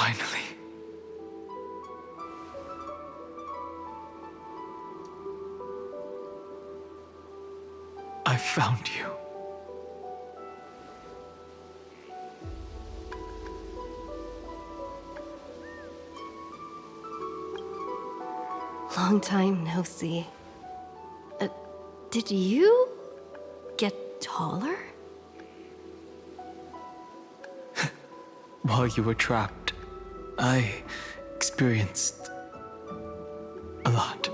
Finally. I found you. Long time no see. Did you get taller? While you were trapped, I experienced a lot.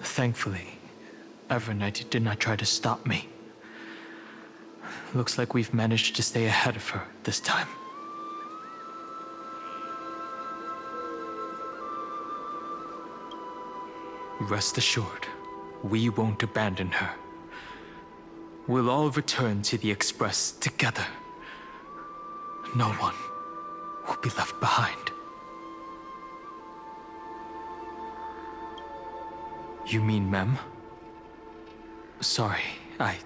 Thankfully, Evernight did not try to stop me. Looks like we've managed to stay ahead of her this time. Rest assured, we won't abandon her. We'll all return to the Express together. No one will be left behind. You mean Mem? Sorry, I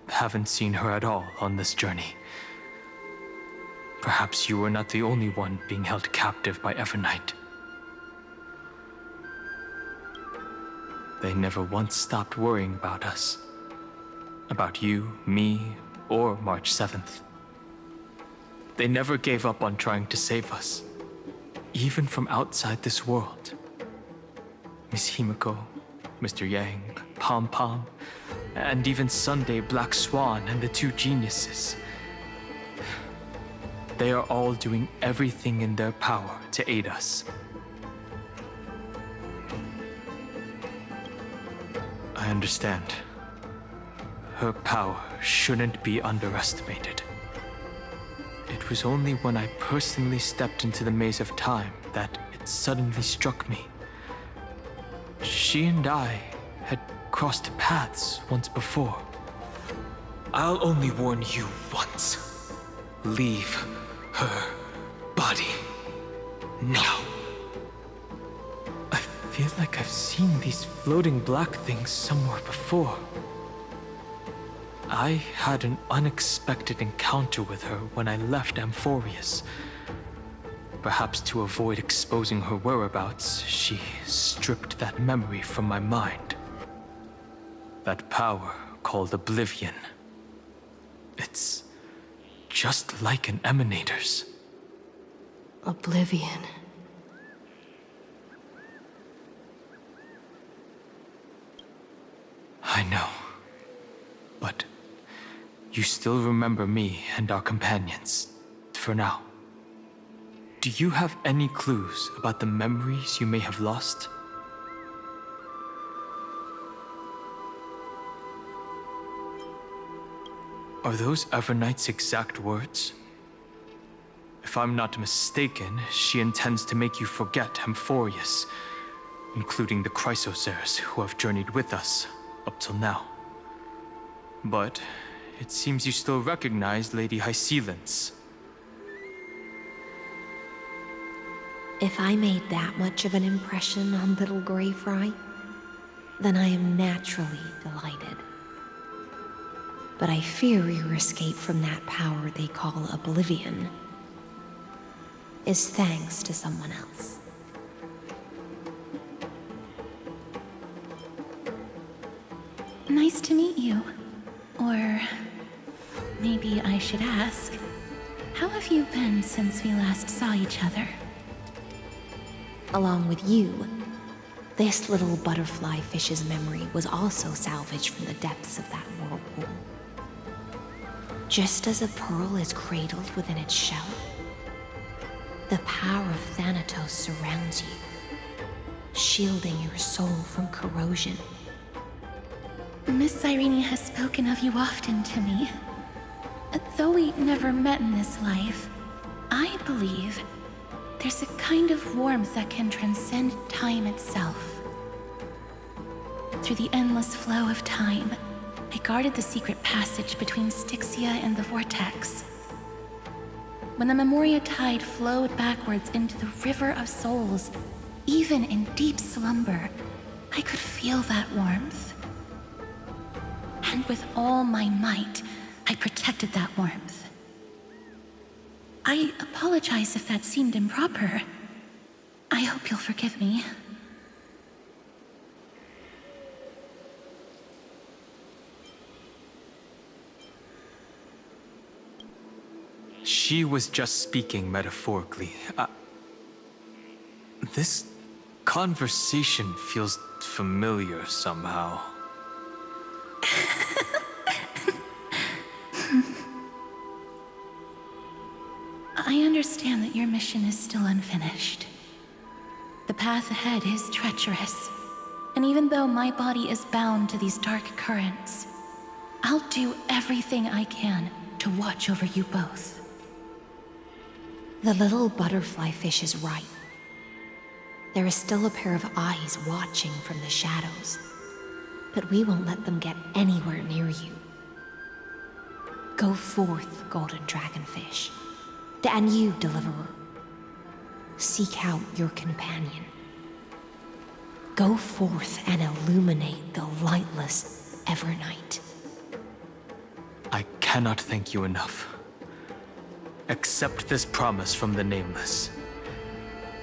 haven't seen her at all on this journey. Perhaps you were not the only one being held captive by Evernight. They never once stopped worrying about us. About you, me, or March 7th. They never gave up on trying to save us, even from outside this world. Miss Himiko, Mr. Yang, Pom Pom, and even Sunday Black Swan and the two geniuses. They are all doing everything in their power to aid us. I understand. Her power shouldn't be underestimated. It was only when I personally stepped into the maze of time that it suddenly struck me. She and I had crossed paths once before. I'll only warn you once. Leave her body now. I feel like I've seen these floating black things somewhere before. I had an unexpected encounter with her when I left Amphorius. Perhaps to avoid exposing her whereabouts, she stripped that memory from my mind. That power called Oblivion. It's just like an emanator's. Oblivion. I know. But you still remember me and our companions, for now. Do you have any clues about the memories you may have lost? Are those Evernight's exact words? If I'm not mistaken, she intends to make you forget Amphorius, including the Chrysosaurs who have journeyed with us up till now. But it seems you still recognize Lady Hycelens. If I made that much of an impression on little Grey Fry, then I am naturally delighted. But I fear your escape from that power they call Oblivion is thanks to someone else. Nice to meet you. Or maybe I should ask, how have you been since we last saw each other? Along with you, this little butterfly fish's memory was also salvaged from the depths of that whirlpool. Just as a pearl is cradled within its shell, the power of Thanatos surrounds you, shielding your soul from corrosion. Miss Irene has spoken of you often to me. Though we never met in this life, I believe there's a kind of warmth that can transcend time itself. Through the endless flow of time, I guarded the secret passage between Styxia and the Vortex. When the Memoria tide flowed backwards into the River of Souls, even in deep slumber, I could feel that warmth. and with all my might, I protected that warmth. I apologize if that seemed improper. I hope you'll forgive me. She was just speaking metaphorically. This conversation feels familiar somehow. I understand that your mission is still unfinished. The path ahead is treacherous, and even though my body is bound to these dark currents, I'll do everything I can to watch over you both. The little butterfly fish is right. There is still a pair of eyes watching from the shadows, but we won't let them get anywhere near you. Go forth, golden dragonfish, and you, deliverer. Seek out your companion. Go forth and illuminate the lightless Evernight. I cannot thank you enough. Accept this promise from the Nameless.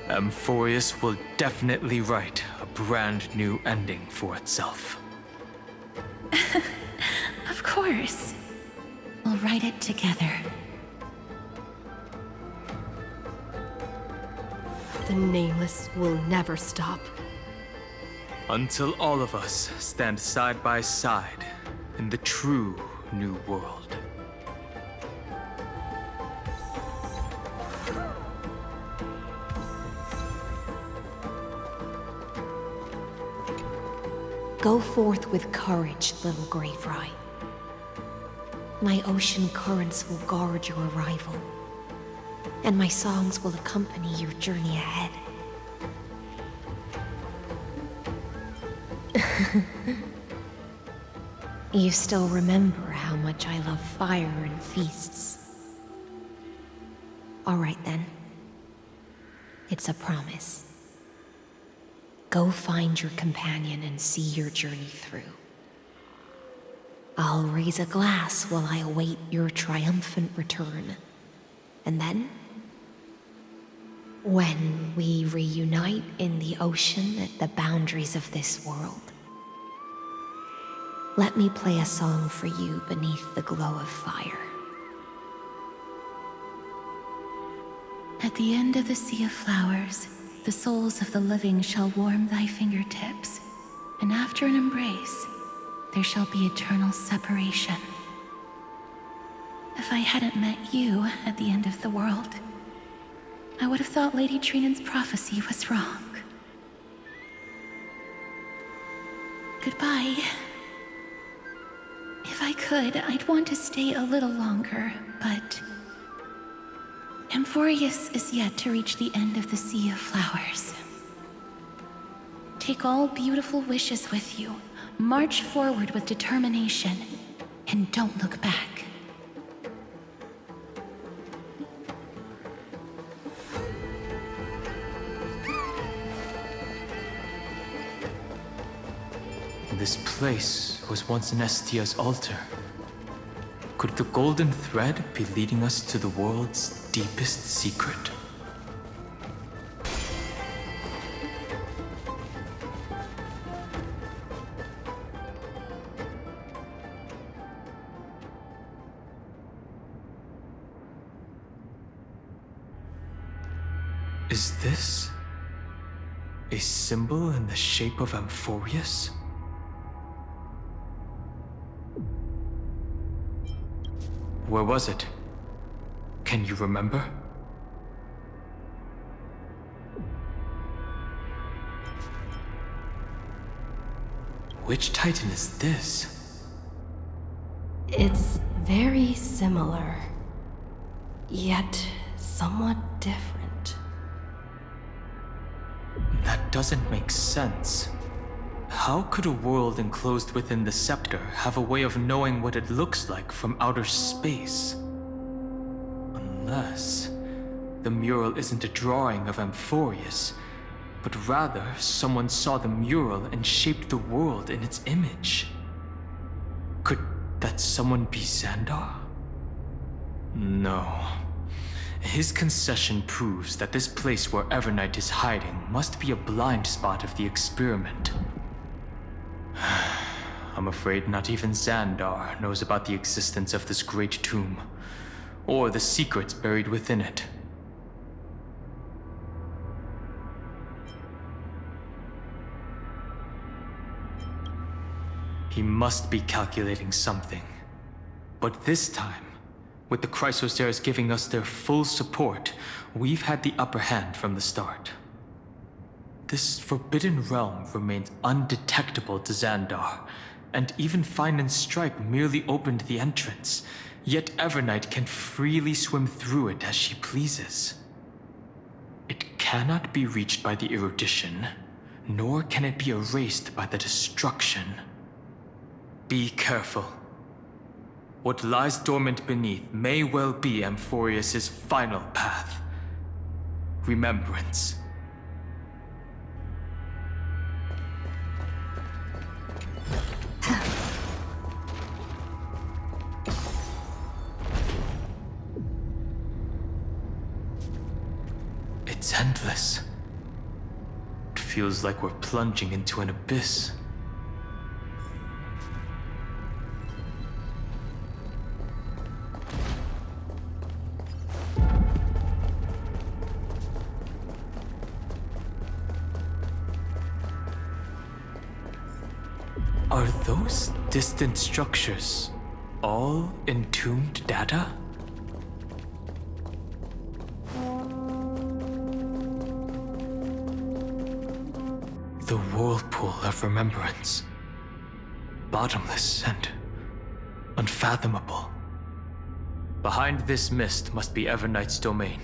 Amphorius will definitely write a brand new ending for itself. Of course. We'll write it together. The Nameless will never stop. Until all of us stand side by side in the true new world. Go forth with courage, little gray fry. My ocean currents will guard your arrival, and my songs will accompany your journey ahead. You still remember how much I love fire and feasts. All right then. It's a promise. Go find your companion and see your journey through. I'll raise a glass while I await your triumphant return. And then, when we reunite in the ocean at the boundaries of this world, let me play a song for you beneath the glow of fire. At the end of the sea of flowers, the souls of the living shall warm thy fingertips, and after an embrace, there shall be eternal separation. If I hadn't met you at the end of the world, I would have thought Lady Trinan's prophecy was wrong. Goodbye. If I could, I'd want to stay a little longer, but Amphorius is yet to reach the end of the Sea of Flowers. Take all beautiful wishes with you, march forward with determination, and don't look back. This place was once Nestia's altar. Could the golden thread be leading us to the world's deepest secret? Is this a symbol in the shape of Amphorius? Where was it? Can you remember? Which Titan is this? It's very similar, yet somewhat different. That doesn't make sense. How could a world enclosed within the scepter have a way of knowing what it looks like from outer space? Unless the mural isn't a drawing of Amphorius, but rather someone saw the mural and shaped the world in its image. Could That someone be Xandar? No. His concession proves that this place where Evernight is hiding must be a blind spot of the experiment. I'm afraid not even Xandar knows about the existence of this great tomb, or the secrets buried within it. He must be calculating something. But this time, with the Chrysosaurs giving us their full support, we've had the upper hand from the start. This forbidden realm remains undetectable to Xandar, and even Fine and Stripe merely opened the entrance, yet Evernight can freely swim through it as she pleases. It cannot be reached by the erudition, nor can it be erased by the destruction. Be careful. What lies dormant beneath may well be Amphorius' final path. Remembrance. It's endless. It feels like we're plunging into an abyss. Are those distant structures all entombed data? The whirlpool of remembrance. Bottomless and unfathomable. Behind this mist must be Evernight's domain.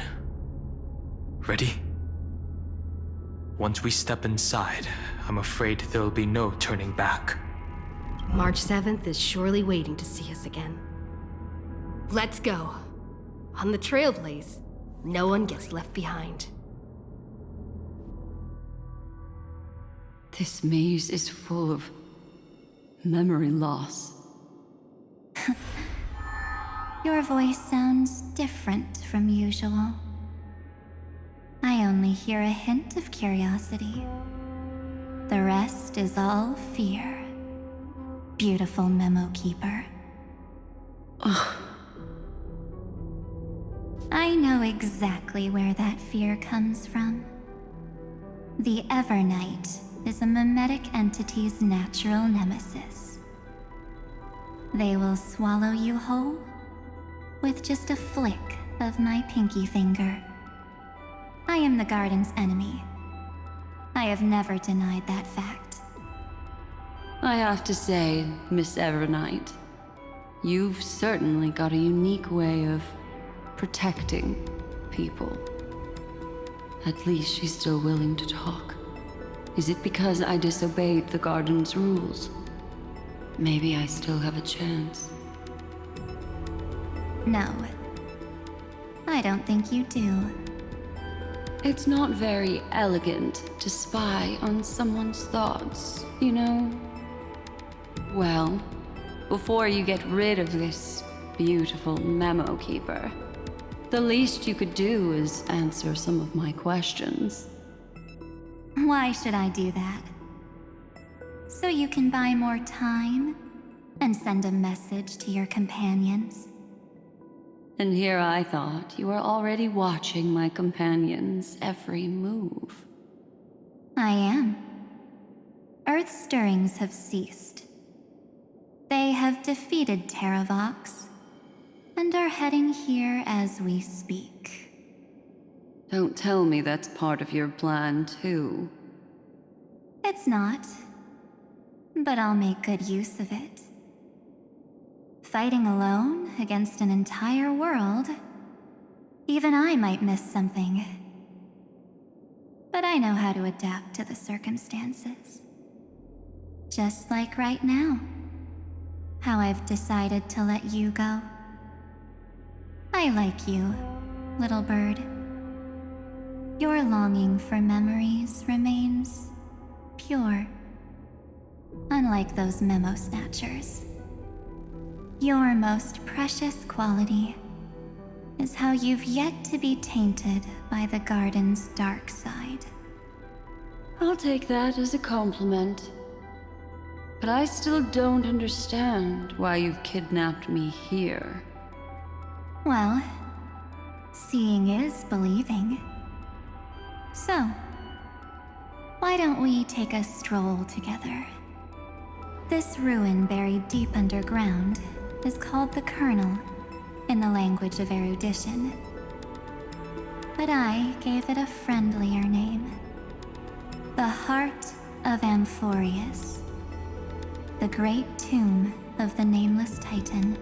Ready? Once we step inside, I'm afraid there'll be no turning back. March 7th is surely waiting to see us again. Let's go. On the Trailblaze, no one gets left behind. This maze is full of memory loss. Your voice sounds different from usual. I only hear a hint of curiosity. The rest is all fear. Beautiful memo keeper. Ugh. I know exactly where that fear comes from. The Evernight is a mimetic entity's natural nemesis. They will swallow you whole with just a flick of my pinky finger. I am the garden's enemy. I have never denied that fact. I have to say, Miss Evernight, you've certainly got a unique way of protecting people. At least she's still willing to talk. Is it because I disobeyed the garden's rules? Maybe I still have a chance. No, I don't think you do. It's not very elegant to spy on someone's thoughts, you know? Well, before you get rid of this beautiful memo keeper, the least you could do is answer some of my questions. Why should I do that? So you can buy more time and send a message to your companions? And here I thought you were already watching my companion's every move. I am. Earth stirrings have ceased. They have defeated Terravox and are heading here as we speak. Don't tell me that's part of your plan, too. It's not, but I'll make good use of it. Fighting alone against an entire world, even I might miss something. But I know how to adapt to the circumstances. Just like right now. How I've decided to let you go. I like you, little bird. Your longing for memories remains pure, unlike those memo snatchers. Your most precious quality is how you've yet to be tainted by the garden's dark side. I'll take that as a compliment. But I still don't understand why you've kidnapped me here. Well, seeing is believing. So, why don't we take a stroll together? This ruin buried deep underground is called the Kernel in the language of erudition. But I gave it a friendlier name. The Heart of Amphorius. The great tomb of the Nameless Titan.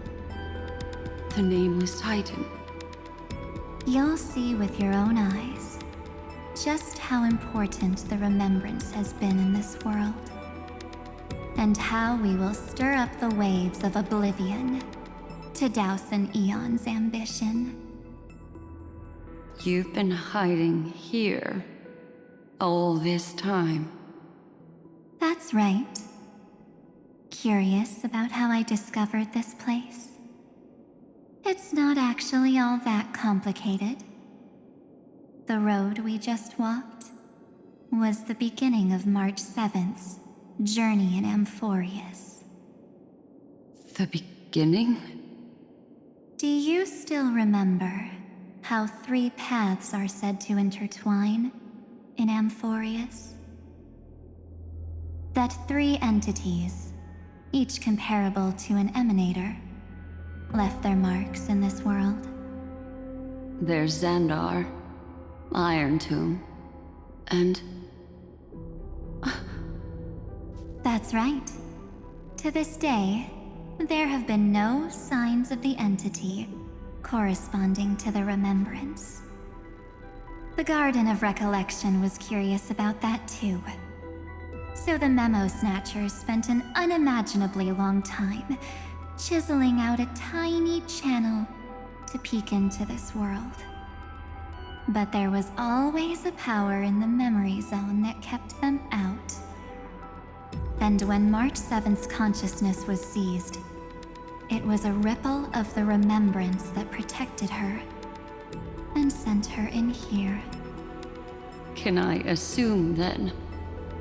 The Nameless Titan. You'll see with your own eyes just how important the remembrance has been in this world, and how we will stir up the waves of oblivion to douse an eon's ambition. You've been hiding here all this time. That's right. Curious about how I discovered this place? It's not actually all that complicated. The road we just walked was the beginning of March 7th's journey in Amphorius. The beginning? Do you still remember how 3 paths are said to intertwine in Amphorius? That 3 entities, each comparable to an emanator, left their marks in this world. There's Xandar, Iron Tomb, and... That's right. To this day, there have been no signs of the entity corresponding to the remembrance. The Garden of Recollection was curious about that too. So the Memo Snatchers spent an unimaginably long time chiseling out a tiny channel to peek into this world. But there was always a power in the memory zone that kept them out. And when March 7th's consciousness was seized, it was a ripple of the remembrance that protected her and sent her in here. Can I assume, then,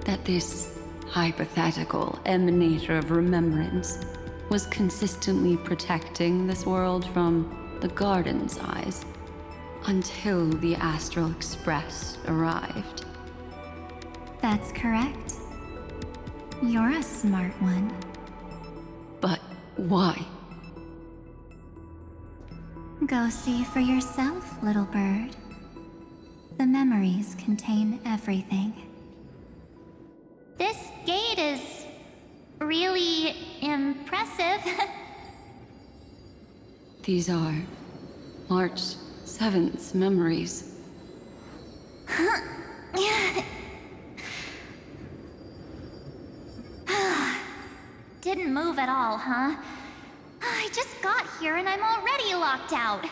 that this hypothetical emanator of remembrance was consistently protecting this world from the Garden's eyes until the Astral Express arrived? That's correct. You're a smart one. But why? Go see for yourself, little bird. The memories contain everything. This gate is really impressive. These are March 7th's memories. Didn't move at all, huh? I just got here and I'm already locked out.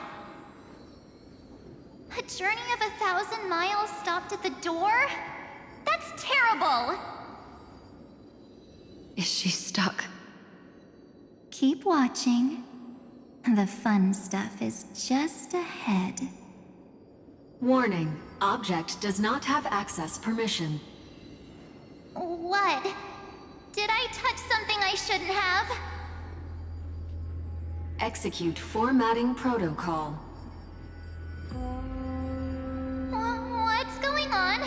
A journey of 1,000 miles stopped at the door? That's terrible! Is she stuck? Keep watching. The fun stuff is just ahead. Warning. Object does not have access permission. What? Did I touch something I shouldn't have? Execute formatting protocol. What's going on?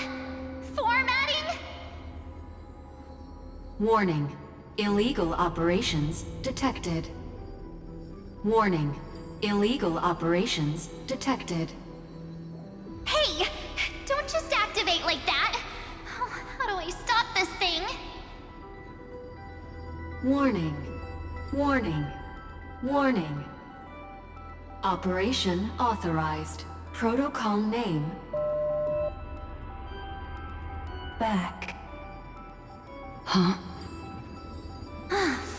Formatting? Warning. Illegal operations detected. Warning. Illegal operations detected. Hey! Don't just activate like that! How do I stop this thing? Warning. Warning. Warning. Operation authorized. Protocol name. Back. Huh?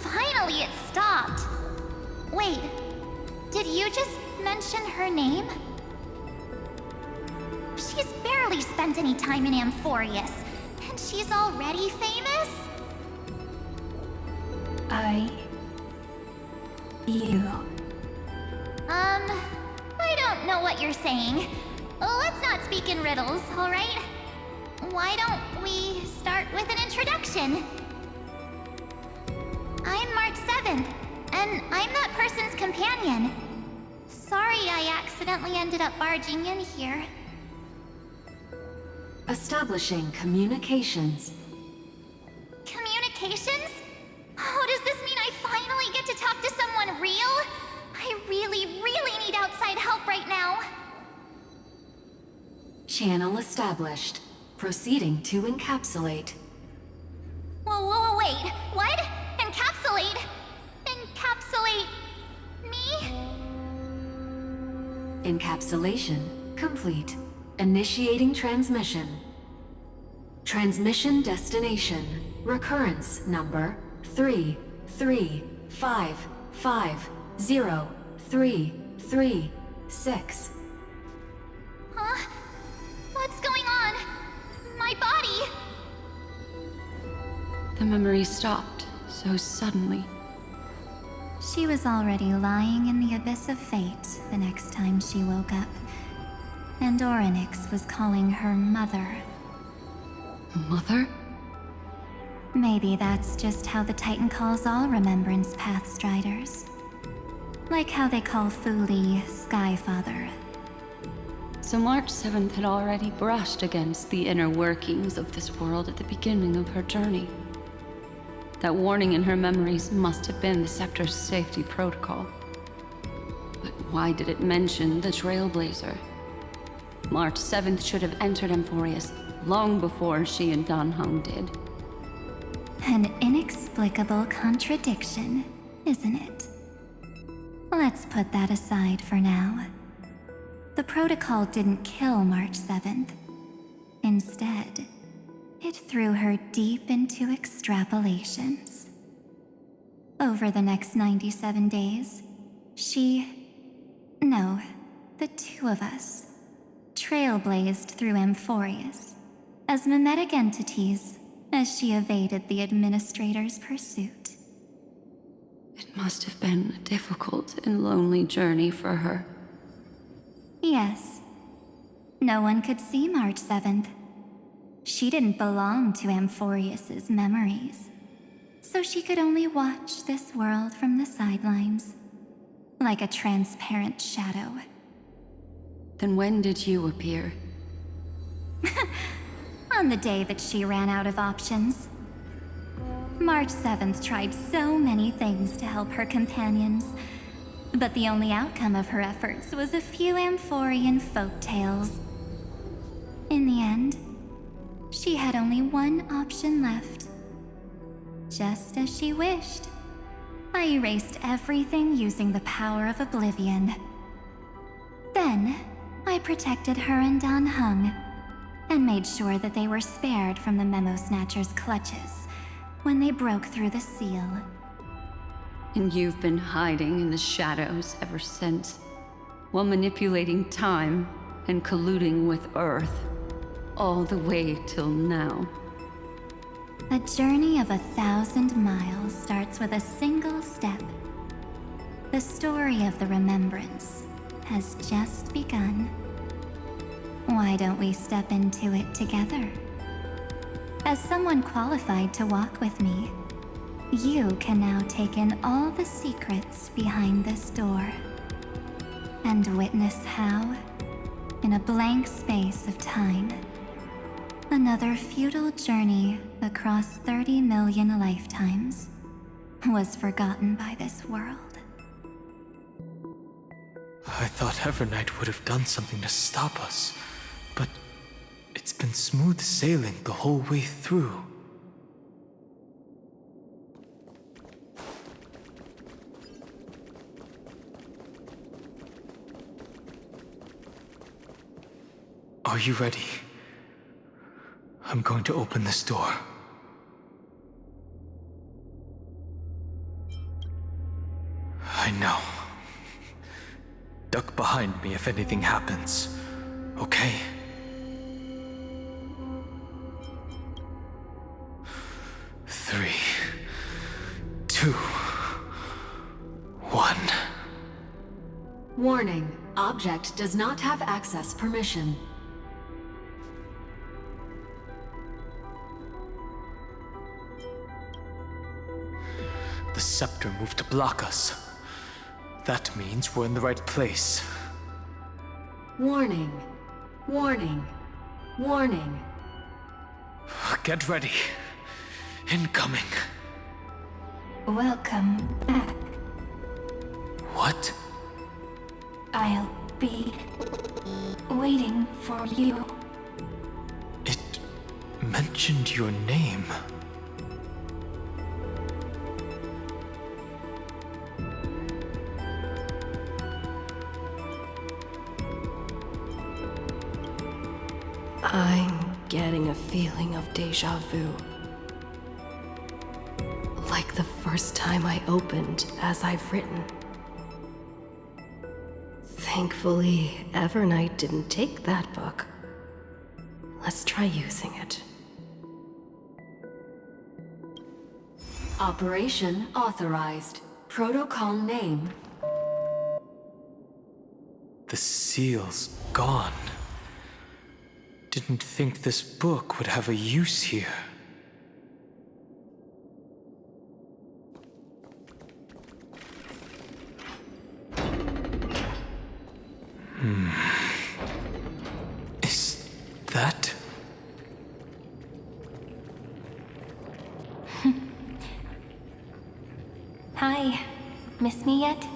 Finally it stopped! Wait, did you just mention her name? She's barely spent any time in Amphorius, and she's already famous? You. I don't know what you're saying. Let's not speak in riddles, alright? Why don't we start with an introduction? I'm March 7th, and I'm that person's companion. Sorry I accidentally ended up barging in here. Establishing communications. Communications? Oh, does this mean I finally get to talk to someone real? I really need outside help right now. Channel established. Proceeding to encapsulate. Whoa, wait. What? Encapsulate? Encapsulate me? Encapsulation complete. Initiating transmission. Transmission destination. Recurrence number 335503336. Huh? What's going on? My body? The memory stopped so suddenly. She was already lying in the abyss of fate the next time she woke up. And Orynyx was calling her mother. Mother? Maybe that's just how the Titan calls all Remembrance Pathstriders. Like how they call Thule Skyfather. So March 7th had already brushed against the inner workings of this world at the beginning of her journey. That warning in her memories must have been the Scepter's safety protocol. But why did it mention the Trailblazer? March 7th should have entered Amphorius long before she and Dan Heng did. An inexplicable contradiction, isn't it? Let's put that aside for now. The protocol didn't kill March 7th. Instead, it threw her deep into extrapolations. Over the next 97 days, the two of us, trailblazed through Amphorius as mimetic entities as she evaded the Administrator's pursuit. It must have been a difficult and lonely journey for her. Yes. No one could see March 7th. She didn't belong to Amphorius's memories, so she could only watch this world from the sidelines, like a transparent shadow. Then when did you appear? On the day that she ran out of options. March 7th tried so many things to help her companions, but the only outcome of her efforts was a few Amphorian folktales. In the end, she had only one option left. Just as she wished, I erased everything using the power of oblivion. Then, I protected her and Dan Heng, and made sure that they were spared from the Memo Snatcher's clutches when they broke through the seal. And you've been hiding in the shadows ever since, while manipulating time and colluding with Earth, all the way till now. A journey of 1,000 miles starts with a single step. The story of the Remembrance has just begun. Why don't we step into it together? As someone qualified to walk with me, you can now take in all the secrets behind this door, and witness how, in a blank space of time, another futile journey across 30 million lifetimes was forgotten by this world. I thought Evernight would have done something to stop us, but it's been smooth sailing the whole way through. Are you ready? I'm going to open this door. I know. Duck behind me if anything happens, okay? Three, two, one. Warning, object does not have access permission. The scepter moved to block us. That means we're in the right place. Warning, warning, warning. Get ready. Incoming. Welcome back. What? I'll be waiting for you. It mentioned your name. I'm getting a feeling of deja vu. Like the first time I opened As I've Written. Thankfully, Evernight didn't take that book. Let's try using it. Operation authorized. Protocol name. The seal's gone. Didn't think this book would have a use here. Is that... Hi. Miss me yet?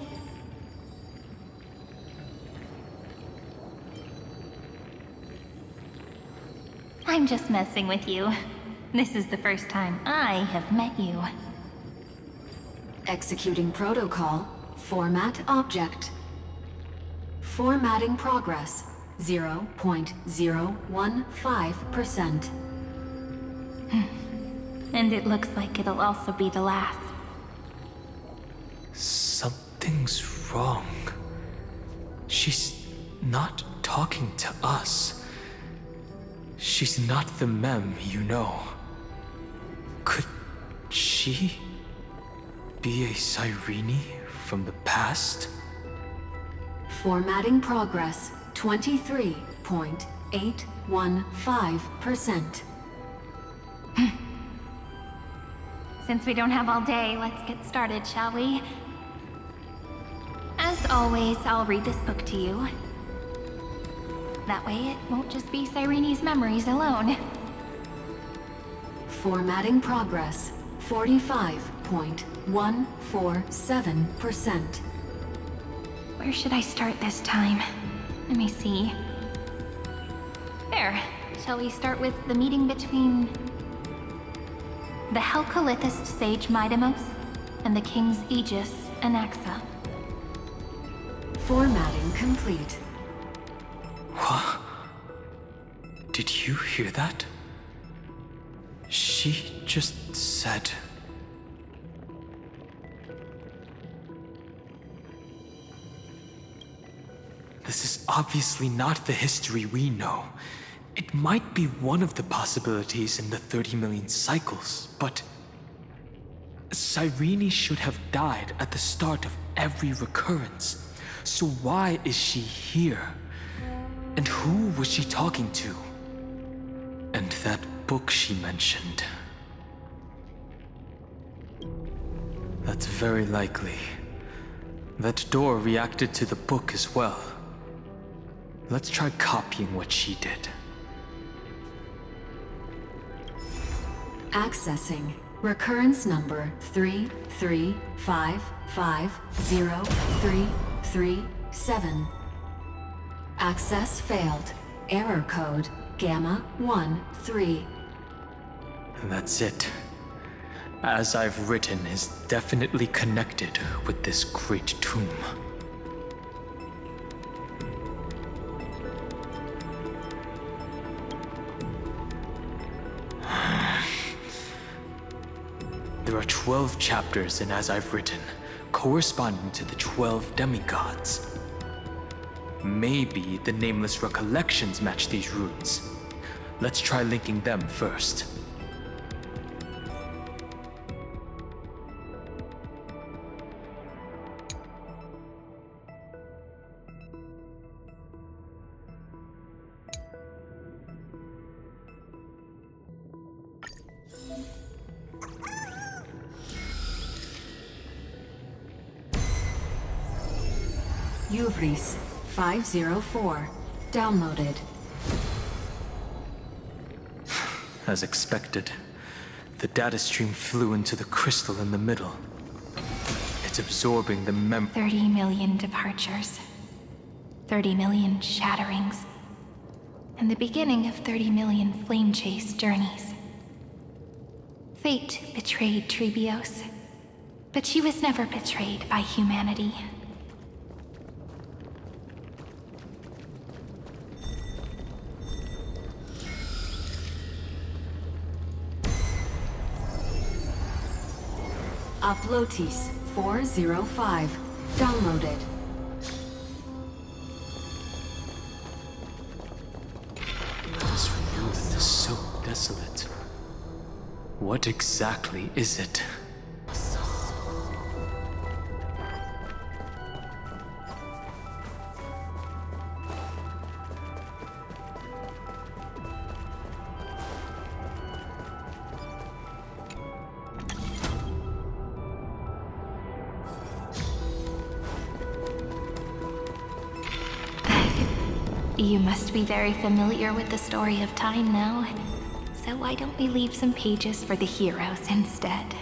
I'm just messing with you. This is the first time I have met you. Executing protocol. Format object. Formatting progress. 0.015%. And it looks like it'll also be the last. Something's wrong. She's not talking to us. She's not the mem, you know. Could she be a Cyrene from the past? Formatting progress. 23.815%. Since we don't have all day, let's get started, shall we? As always, I'll read this book to you. That way it won't just be Cyrene's memories alone. Formatting progress. 45.147%. Where should I start this time? Let me see. There. Shall we start with the meeting between the Helcolithist sage Midamos and the King's Aegis, Anaxa? Formatting complete. What? Did you hear that? She just said... This is obviously not the history we know. It might be one of the possibilities in the 30 million cycles, but... Cyrene should have died at the start of every recurrence. So why is she here? And who was she talking to? And that book she mentioned. That's very likely. That door reacted to the book as well. Let's try copying what she did. Accessing. Recurrence number 335503337. Access failed. Error code Gamma 13. That's it. As I've Written is definitely connected with this great tomb. There are 12 chapters in As I've Written, corresponding to the 12 demigods. Maybe the Nameless Recollections match these runes. Let's try linking them first. v3.6 downloaded. As expected, the data stream flew into the crystal in the middle. It's absorbing the 30 million departures, 30 million shatterings, and the beginning of 30 million flame chase journeys. Fate betrayed Trebios, but she was never betrayed by humanity. Uplotis 405 downloaded. This youth is so desolate. What exactly is it? You must be very familiar with the story of time now, so why don't we leave some pages for the heroes instead?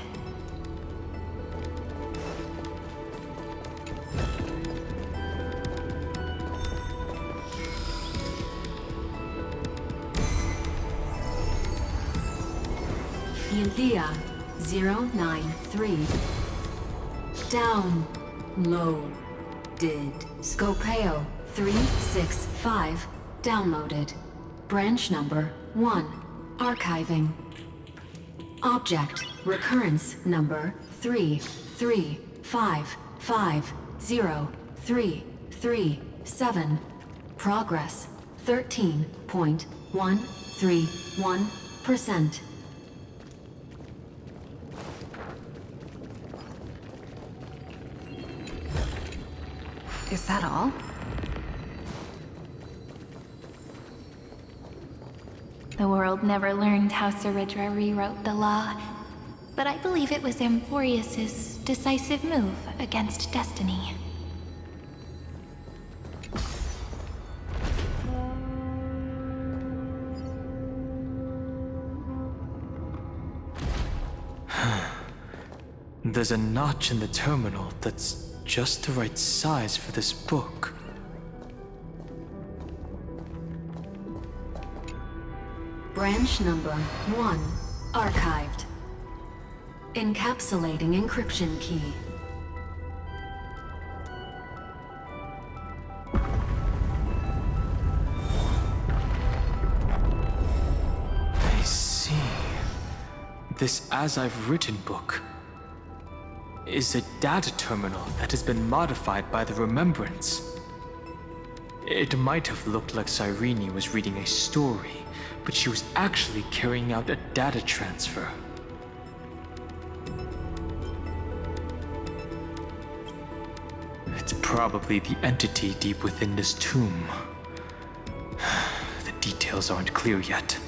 Filia 093 downloaded. Scopeo 365 downloaded. Branch number 1 archiving. Object recurrence number 335503337. Progress 13.131%. Is that all? The world never learned how Saridra rewrote the law, but I believe it was Amphorius's decisive move against destiny. There's a notch in the terminal that's just the right size for this book. Branch number 1 archived. Encapsulating encryption key. I see. This As I've Written book is a data terminal that has been modified by the Remembrance. It might have looked like Cyrene was reading a story, but she was actually carrying out a data transfer. It's probably the entity deep within this tomb. The details aren't clear yet.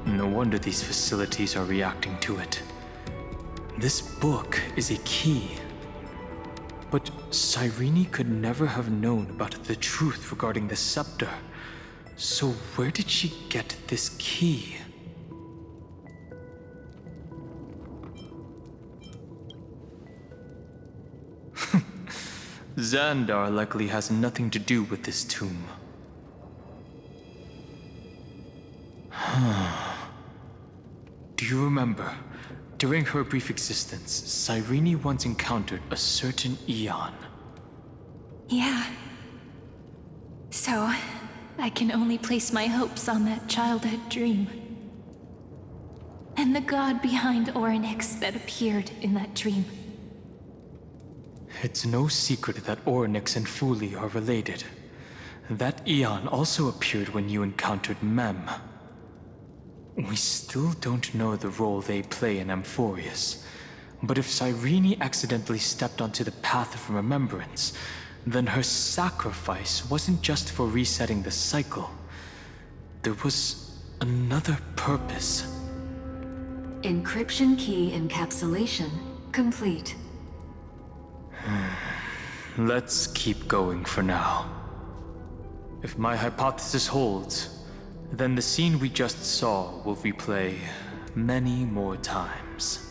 No wonder these facilities are reacting to it. This book is a key. But Cyrene could never have known about the truth regarding the scepter. So where did she get this key? Xandar likely has nothing to do with this tomb. Do you remember? During her brief existence, Cyrene once encountered a certain Eon. Yeah. So, I can only place my hopes on that childhood dream. And the god behind Orynyx that appeared in that dream. It's no secret that Orynyx and Fuli are related. That Eon also appeared when you encountered Mem. We still don't know the role they play in Amphorius. But if Cyrene accidentally stepped onto the path of remembrance, then her sacrifice wasn't just for resetting the cycle. There was another purpose. Encryption key encapsulation complete. Let's keep going for now. If my hypothesis holds, then the scene we just saw will replay many more times.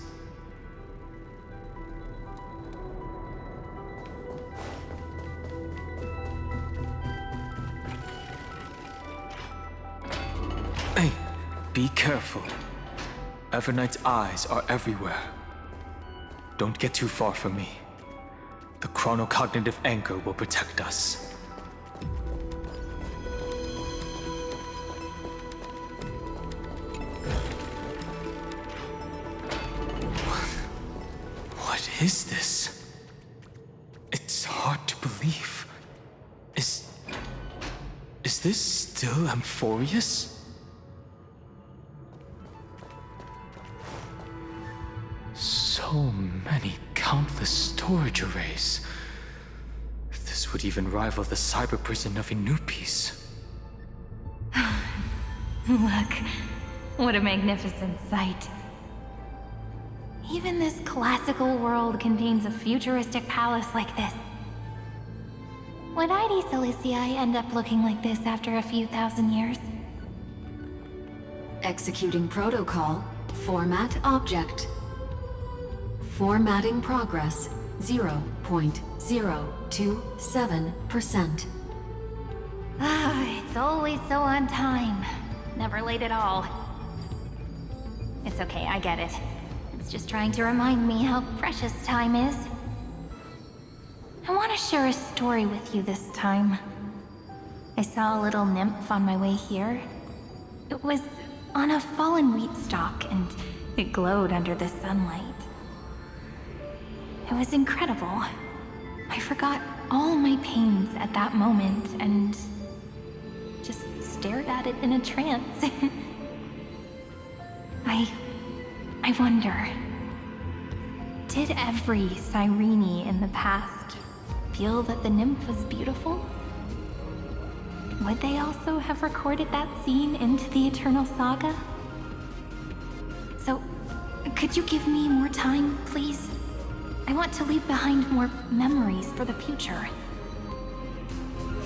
Hey, be careful. Evernight's eyes are everywhere. Don't get too far from me. The chronocognitive anchor will protect us. What is this? It's hard to believe. Is this still Amphorius? So many countless storage arrays. This would even rival the cyber prison of Inupis. Look, what a magnificent sight. Even this classical world contains a futuristic palace like this. Would ID Silicii end up looking like this after a few thousand years? Executing protocol. Format object. Formatting progress 0.027%. It's always so on time. Never late at all. It's okay, I get it. It's just trying to remind me how precious time is. I want to share a story with you this time. I saw a little nymph on my way here. It was on a fallen wheat stalk, and it glowed under the sunlight. It was incredible. I forgot all my pains at that moment and just stared at it in a trance. I wonder, did every Cyrene in the past feel that the nymph was beautiful? Would they also have recorded that scene into the Eternal Saga? So, could you give me more time, please? I want to leave behind more memories for the future.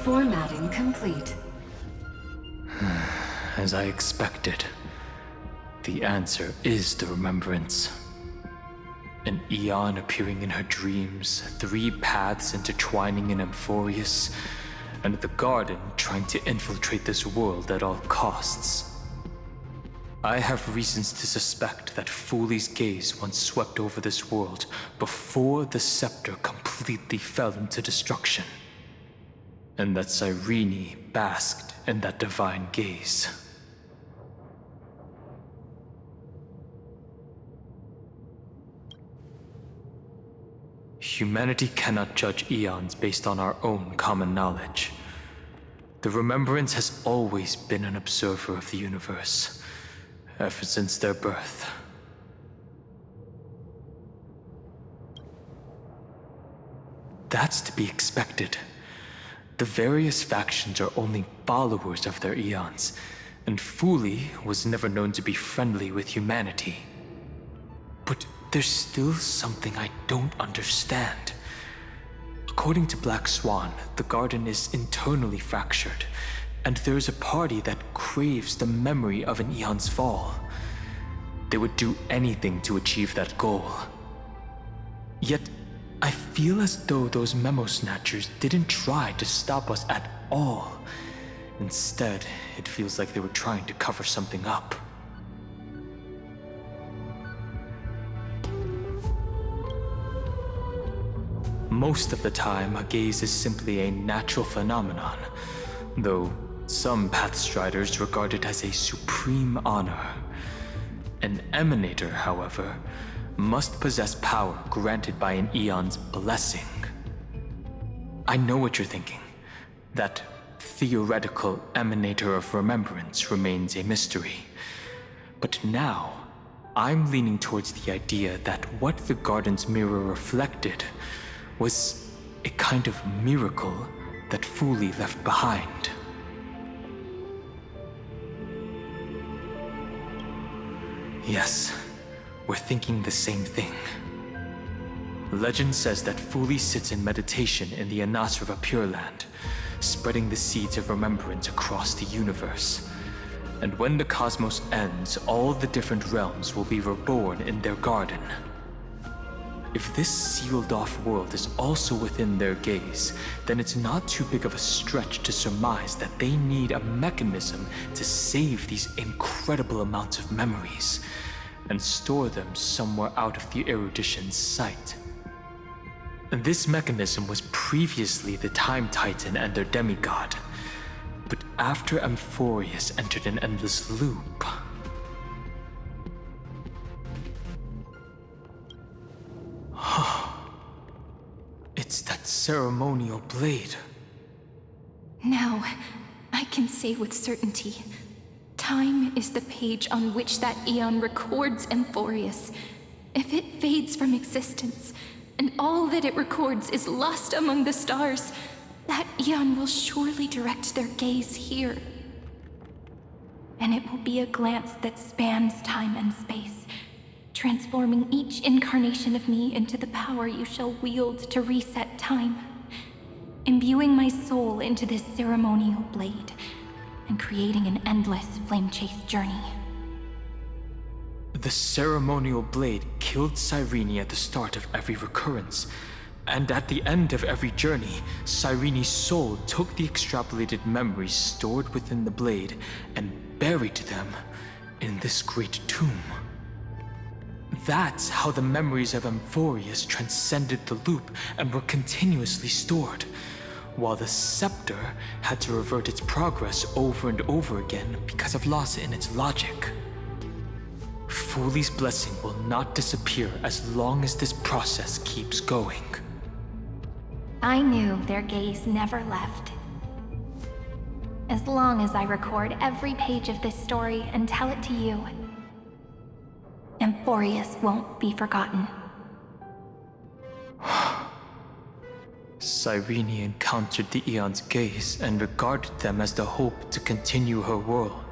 Formatting complete. As I expected, the answer is the remembrance. An Eon appearing in her dreams, 3 paths intertwining in Amphorius, and the Garden trying to infiltrate this world at all costs. I have reasons to suspect that Fooley's gaze once swept over this world before the scepter completely fell into destruction, and that Cyrene basked in that divine gaze. Humanity cannot judge eons based on our own common knowledge. The Remembrance has always been an observer of the universe, ever since their birth. That's to be expected. The various factions are only followers of their eons, and Fooley was never known to be friendly with humanity. But there's still something I don't understand. According to Black Swan, the Garden is internally fractured, and there's a party that craves the memory of an eon's fall. They would do anything to achieve that goal. Yet, I feel as though those memo snatchers didn't try to stop us at all. Instead, it feels like they were trying to cover something up. Most of the time, a gaze is simply a natural phenomenon, though some Pathstriders regard it as a supreme honor. An Emanator, however, must possess power granted by an eon's blessing. I know what you're thinking. That theoretical Emanator of Remembrance remains a mystery. But now, I'm leaning towards the idea that what the Garden's mirror reflected was a kind of miracle that Fooley left behind. Yes, we're thinking the same thing. Legend says that Fuli sits in meditation in the Anasrava Pure Land, spreading the seeds of remembrance across the universe. And when the cosmos ends, all the different realms will be reborn in their garden. If this sealed-off world is also within their gaze, then it's not too big of a stretch to surmise that they need a mechanism to save these incredible amounts of memories and store them somewhere out of the eruditian's sight. This mechanism was previously the Time Titan and their demigod, but after Amphorius entered an endless loop... It's that ceremonial blade. Now, I can say with certainty, time is the page on which that eon records Amphorius. If it fades from existence, and all that it records is lost among the stars, that eon will surely direct their gaze here. And it will be a glance that spans time and space, transforming each incarnation of me into the power you shall wield to reset time, imbuing my soul into this ceremonial blade, and creating an endless flame-chased journey. The ceremonial blade killed Cyrene at the start of every recurrence, and at the end of every journey, Cyrene's soul took the extrapolated memories stored within the blade and buried them in this great tomb. That's how the memories of Amphorius transcended the loop and were continuously stored, while the scepter had to revert its progress over and over again because of loss in its logic. Fuli's blessing will not disappear as long as this process keeps going. I knew their gaze never left. As long as I record every page of this story and tell it to you, Amphorius won't be forgotten. Cyrene encountered the Eon's gaze and regarded them as the hope to continue her world.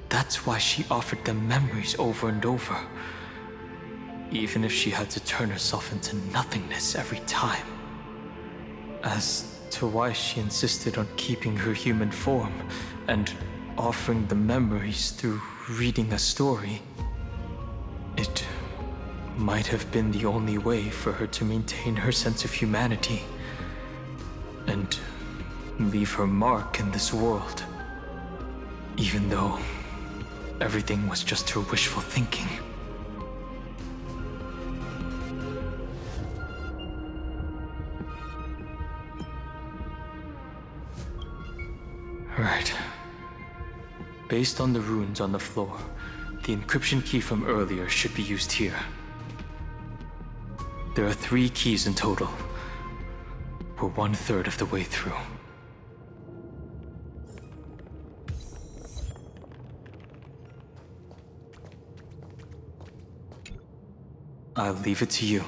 That's why she offered them memories over and over, even if she had to turn herself into nothingness every time. As to why she insisted on keeping her human form and offering the memories through reading a story, it might have been the only way for her to maintain her sense of humanity and leave her mark in this world, even though everything was just her wishful thinking. Right. Based on the runes on the floor, the encryption key from earlier should be used here. There are 3 keys in total. We're 1/3 of the way through. I'll leave it to you.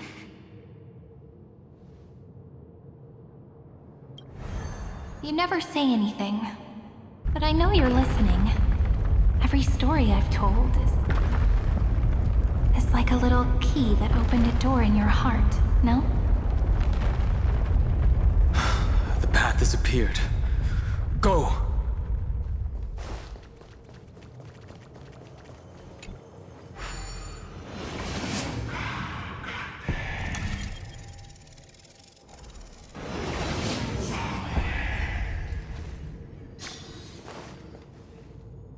You never say anything, but I know you're listening. Every story I've told is like a little key that opened a door in your heart, no? The path has appeared. Go!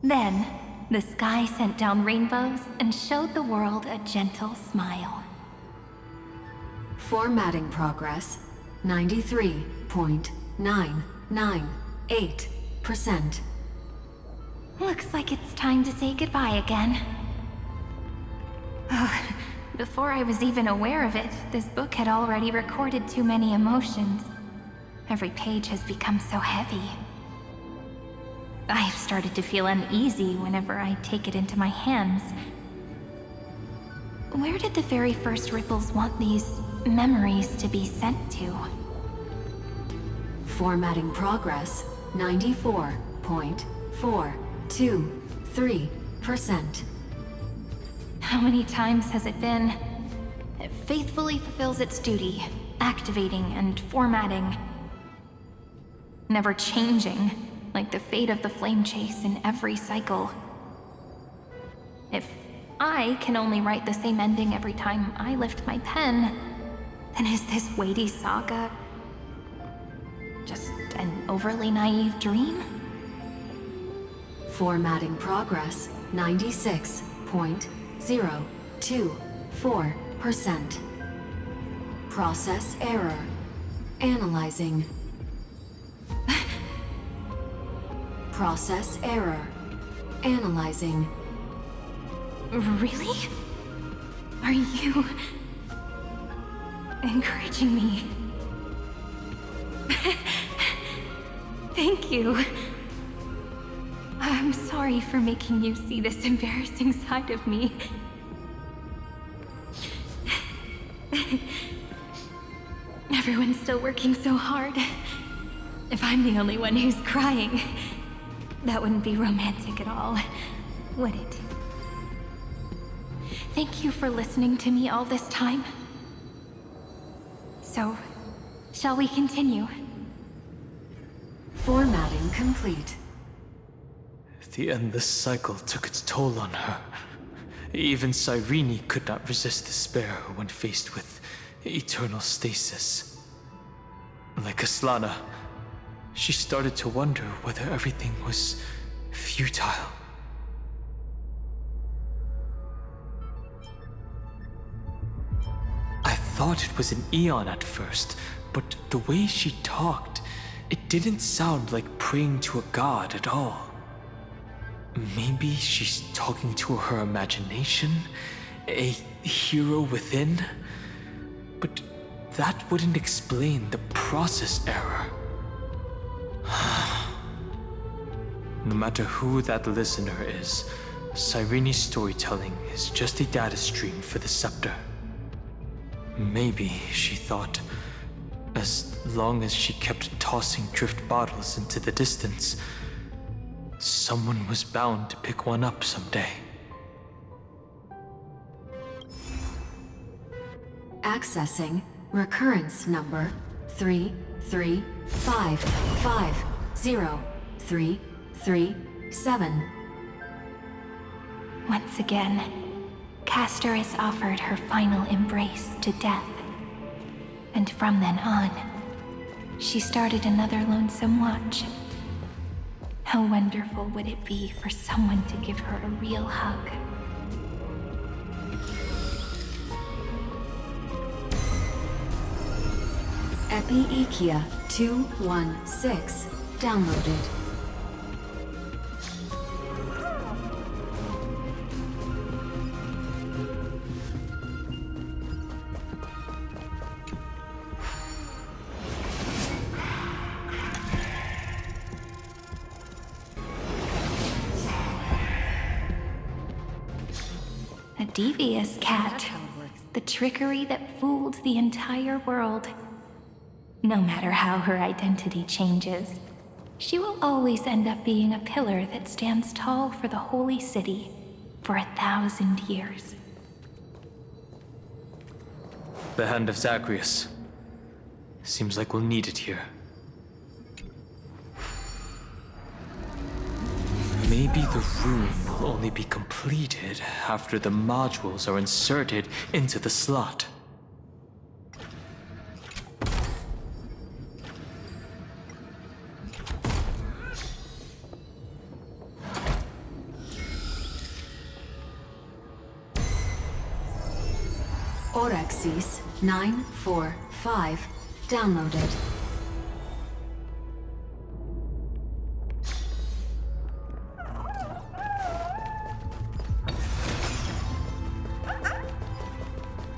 Then, the sky sent down rainbows and showed the world a gentle smile. Formatting progress, 93.998%. Looks like it's time to say goodbye again. Before I was even aware of it, this book had already recorded too many emotions. Every page has become so heavy. I've started to feel uneasy whenever I take it into my hands. Where did the very first ripples want these memories to be sent to? Formatting progress, 94.423%. How many times has it been? It faithfully fulfills its duty, activating and formatting. Never changing, like the fate of the flame chase in every cycle. If I can only write the same ending every time I lift my pen, then is this weighty saga just an overly naive dream? Formatting progress 96.024%. Process error. Analyzing. Process error. Analyzing. Really? Are you encouraging me? Thank you. I'm sorry for making you see this embarrassing side of me. Everyone's still working so hard. If I'm the only one who's crying, that wouldn't be romantic at all, would it? Thank you for listening to me all this time. So, shall we continue? Formatting complete. The endless cycle took its toll on her. Even Cyrene could not resist despair when faced with eternal stasis. Like Aslana, she started to wonder whether everything was futile. I thought it was an Eon at first, but the way she talked, it didn't sound like praying to a god at all. Maybe she's talking to her imagination, a hero within, but that wouldn't explain the process error. No matter who that listener is, Cyrene's storytelling is just a data stream for the scepter. Maybe, she thought, as long as she kept tossing drift bottles into the distance, someone was bound to pick one up someday. Accessing recurrence number 335503337. Once again, Castor has offered her final embrace to death. And from then on, she started another lonesome watch. How wonderful would it be for someone to give her a real hug? Epi-Ikia 216 downloaded. A devious cat. The trickery that fooled the entire world. No matter how her identity changes, she will always end up being a pillar that stands tall for the holy city for 1,000 years. The hand of Zagreus. Seems like we'll need it here. Maybe the room will only be completed after the modules are inserted into the slot. Orexis 945 downloaded.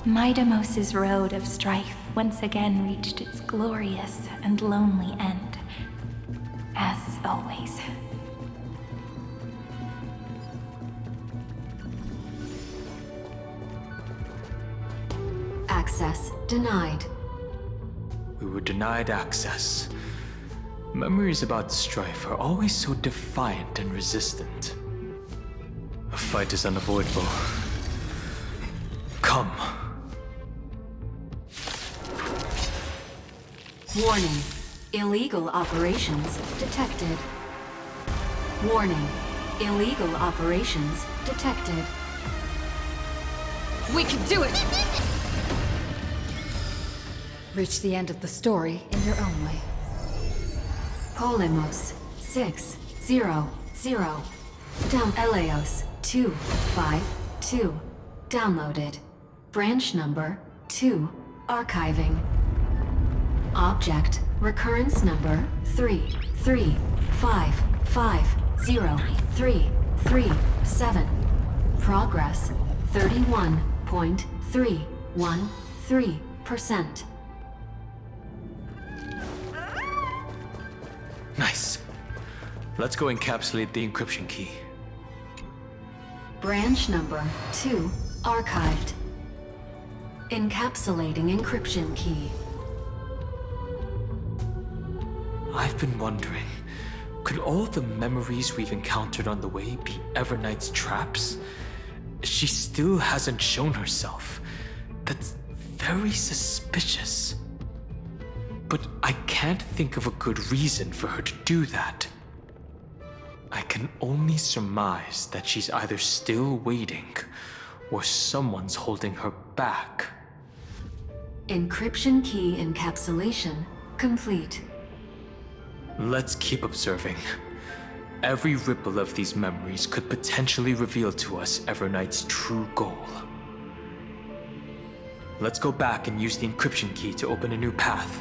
Midamos's road of strife once again reached its glorious and lonely end. As always. Access denied. We were denied access. Memories about strife are always so defiant and resistant. A fight is unavoidable. come. Warning. Illegal operations detected. Warning. Illegal operations detected. We can do it! Reach the end of the story in your own way. Polemos 600. Down Eleos 252. Downloaded. Branch number 2. Archiving. Object recurrence number 335503337. Progress 31.313%. Nice. Let's go encapsulate the encryption key. Branch number 2 archived. Encapsulating encryption key. I've been wondering, could all the memories we've encountered on the way be Evernight's traps? She still hasn't shown herself. That's very suspicious. But I can't think of a good reason for her to do that. I can only surmise that she's either still waiting, or someone's holding her back. Encryption key encapsulation complete. Let's keep observing. Every ripple of these memories could potentially reveal to us Evernight's true goal. Let's go back and use the encryption key to open a new path.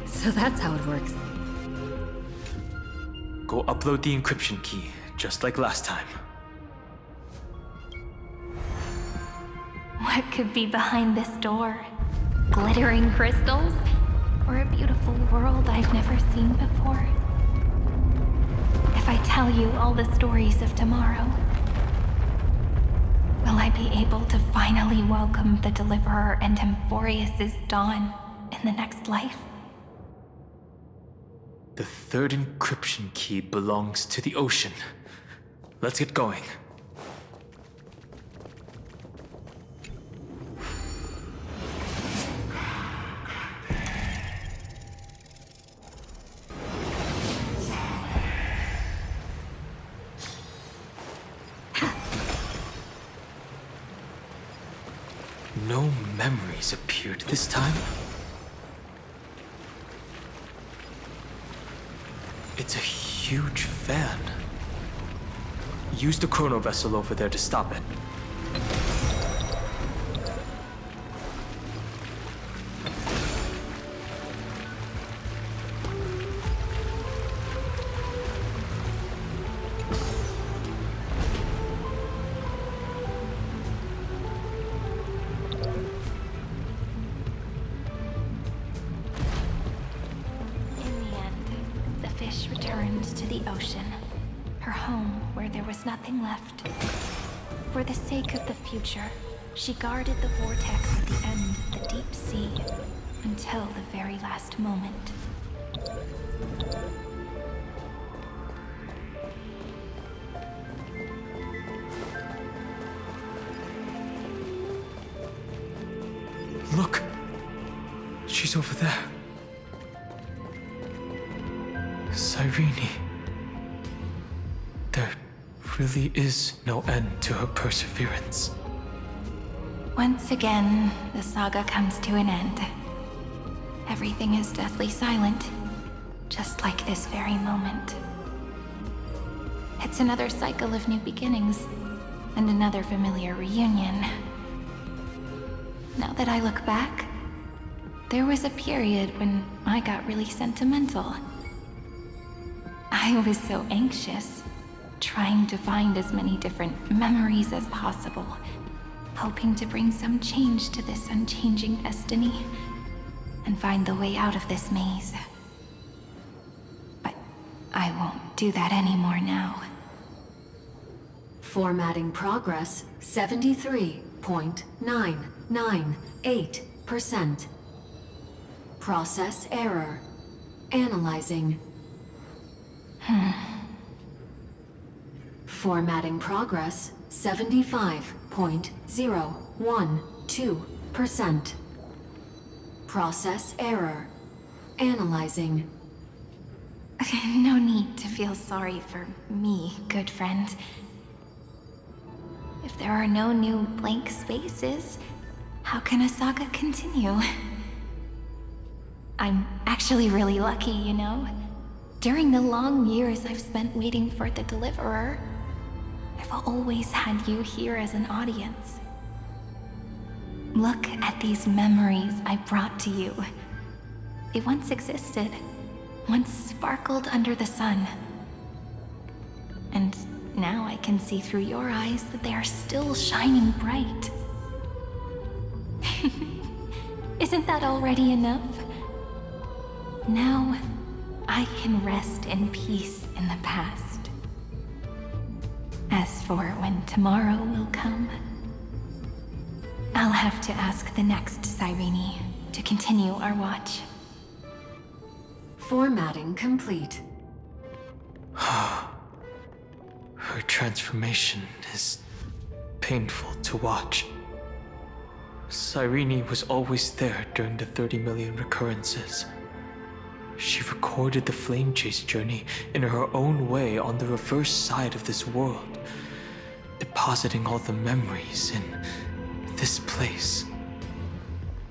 So that's how it works. Go upload the encryption key, just like last time. What could be behind this door? Glittering crystals? Or a beautiful world I've never seen before? If I tell you all the stories of tomorrow, will I be able to finally welcome the Deliverer and Emphorius' dawn in the next life? The third encryption key belongs to the ocean. Let's get going. No memories appeared this time. It's a huge fan. Use the chrono vessel over there to stop it. To the ocean, her home where there was nothing left. For the sake of the future, she guarded the vortex at the end of the deep sea until the very last moment. Look! She's over there. Cyrene. There really is no end to her perseverance. Once again, the saga comes to an end. Everything is deathly silent, just like this very moment. It's another cycle of new beginnings, and another familiar reunion. Now that I look back, there was a period when I got really sentimental. I was so anxious, trying to find as many different memories as possible, hoping to bring some change to this unchanging destiny, and find the way out of this maze. But I won't do that anymore now. Formatting progress 73%. 13.998%. Process error. Analyzing. Formatting progress 75.012%. Process error. Analyzing. No need to feel sorry for me, good friend. If there are no new blank spaces, how can a saga continue? I'm actually really lucky, you know? During the long years I've spent waiting for the Deliverer, I've always had you here as an audience. Look at these memories I brought to you. They once existed, once sparkled under the sun. And now I can see through your eyes that they are still shining bright. Isn't that already enough? Now, I can rest in peace in the past. As for when tomorrow will come, I'll have to ask the next Cyrene to continue our watch. Formatting complete. Her transformation is painful to watch. Cyrene was always there during the 30 million recurrences. She recorded the flame chase journey in her own way on the reverse side of this world, depositing all the memories in this place.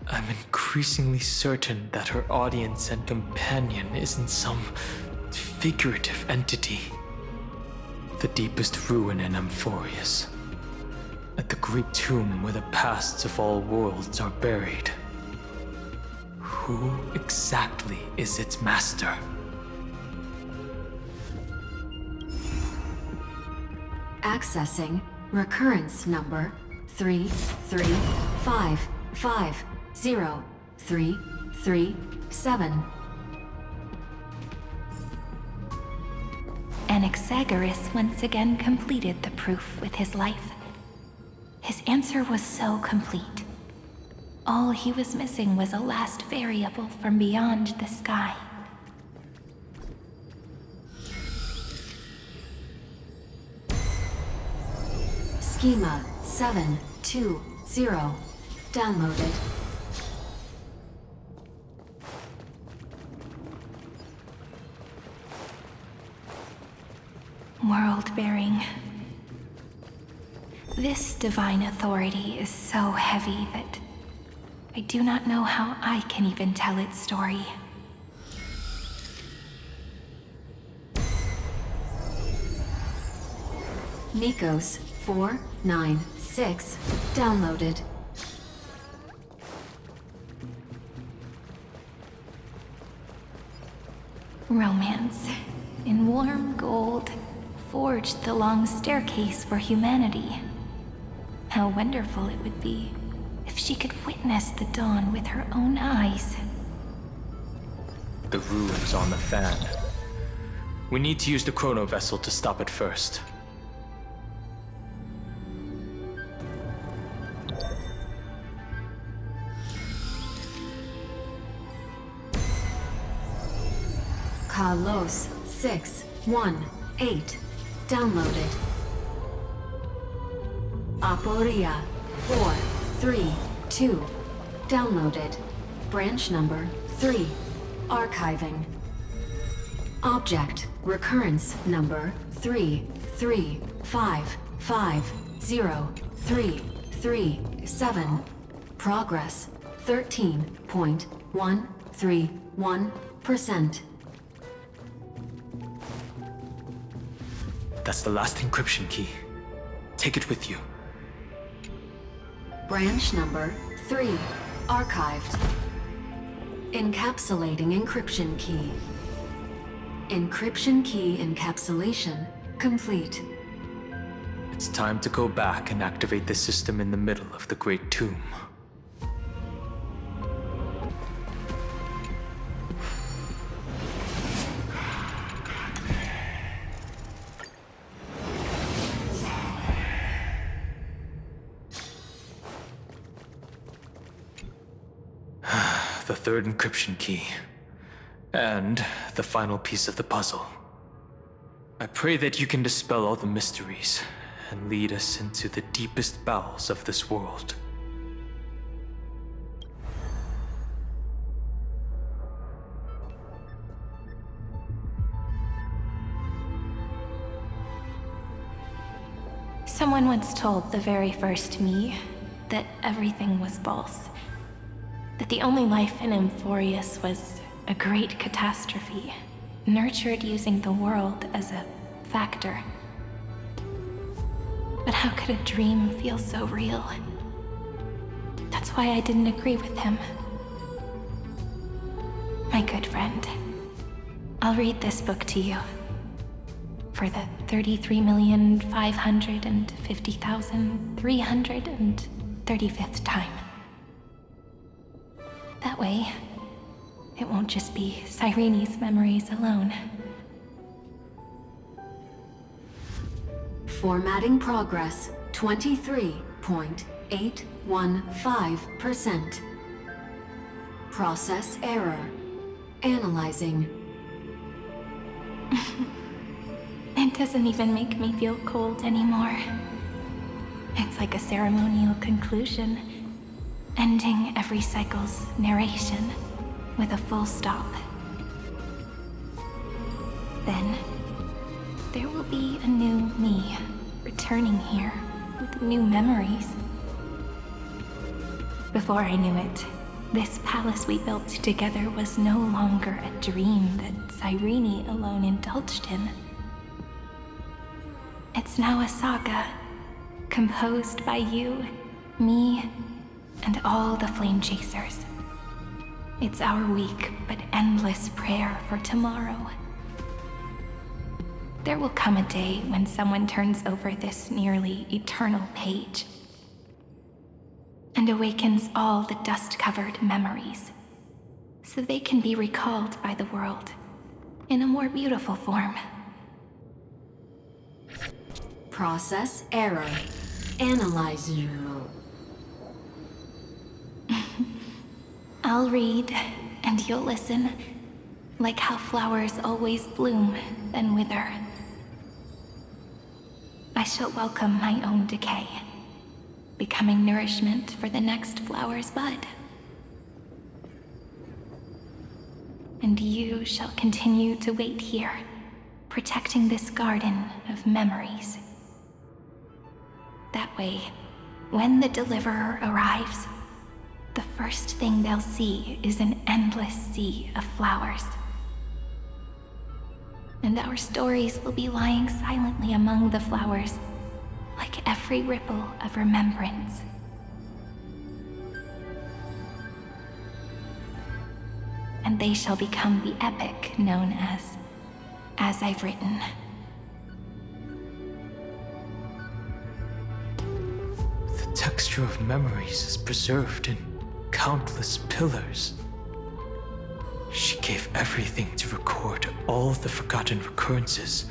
I'm increasingly certain that her audience and companion isn't some figurative entity. The deepest ruin in Amphorius, at the great tomb where the pasts of all worlds are buried. Who exactly is its master? Accessing recurrence number 33550-337. Anaxagoras once again completed the proof with his life. His answer was so complete. All he was missing was a last variable from beyond the sky. Schema 720. Downloaded. World-bearing. This divine authority is so heavy that I do not know how I can even tell its story. Nikos 496. Downloaded. Romance, in warm gold, forged the long staircase for humanity. How wonderful it would be if she could witness the dawn with her own eyes. The ruins on the fan. We need to use the chrono vessel to stop it first. Kalos 618. Downloaded. Aporia 432. Downloaded. Branch number 3. Archiving. Object recurrence number 33550-337. Progress 13.131%. That's the last encryption key. Take it with you. Branch number 3. Archived. Encapsulating encryption key. Encryption key encapsulation complete. It's time to go back and activate the system in the middle of the Great Tomb. third encryption key, and the final piece of the puzzle. I pray that you can dispel all the mysteries and lead us into the deepest bowels of this world. Someone once told the very first me that everything was false. That the only life in Amphorius was a great catastrophe, nurtured using the world as a factor. But how could a dream feel so real? That's why I didn't agree with him. My good friend, I'll read this book to you. For the 33,550,335th time. That way, it won't just be Cyrene's memories alone. Formatting progress 23.815%. Process error. Analyzing. It doesn't even make me feel cold anymore. It's like a ceremonial conclusion, ending every cycle's narration with a full stop. Then, there will be a new me returning here with new memories. Before I knew it, this palace we built together was no longer a dream that Cyrene alone indulged in. It's now a saga, composed by you, me, and all the Flame Chasers. It's our weak but endless prayer for tomorrow. There will come a day when someone turns over this nearly eternal page and awakens all the dust-covered memories, so they can be recalled by the world in a more beautiful form. Process error. Analyze you. I'll read, and you'll listen, like how flowers always bloom, then wither. I shall welcome my own decay, becoming nourishment for the next flower's bud. And you shall continue to wait here, protecting this garden of memories. That way, when the Deliverer arrives, the first thing they'll see is an endless sea of flowers. And our stories will be lying silently among the flowers, like every ripple of remembrance. And they shall become the epic known as I've Written. The texture of memories is preserved in countless pillars. She gave everything to record all the forgotten recurrences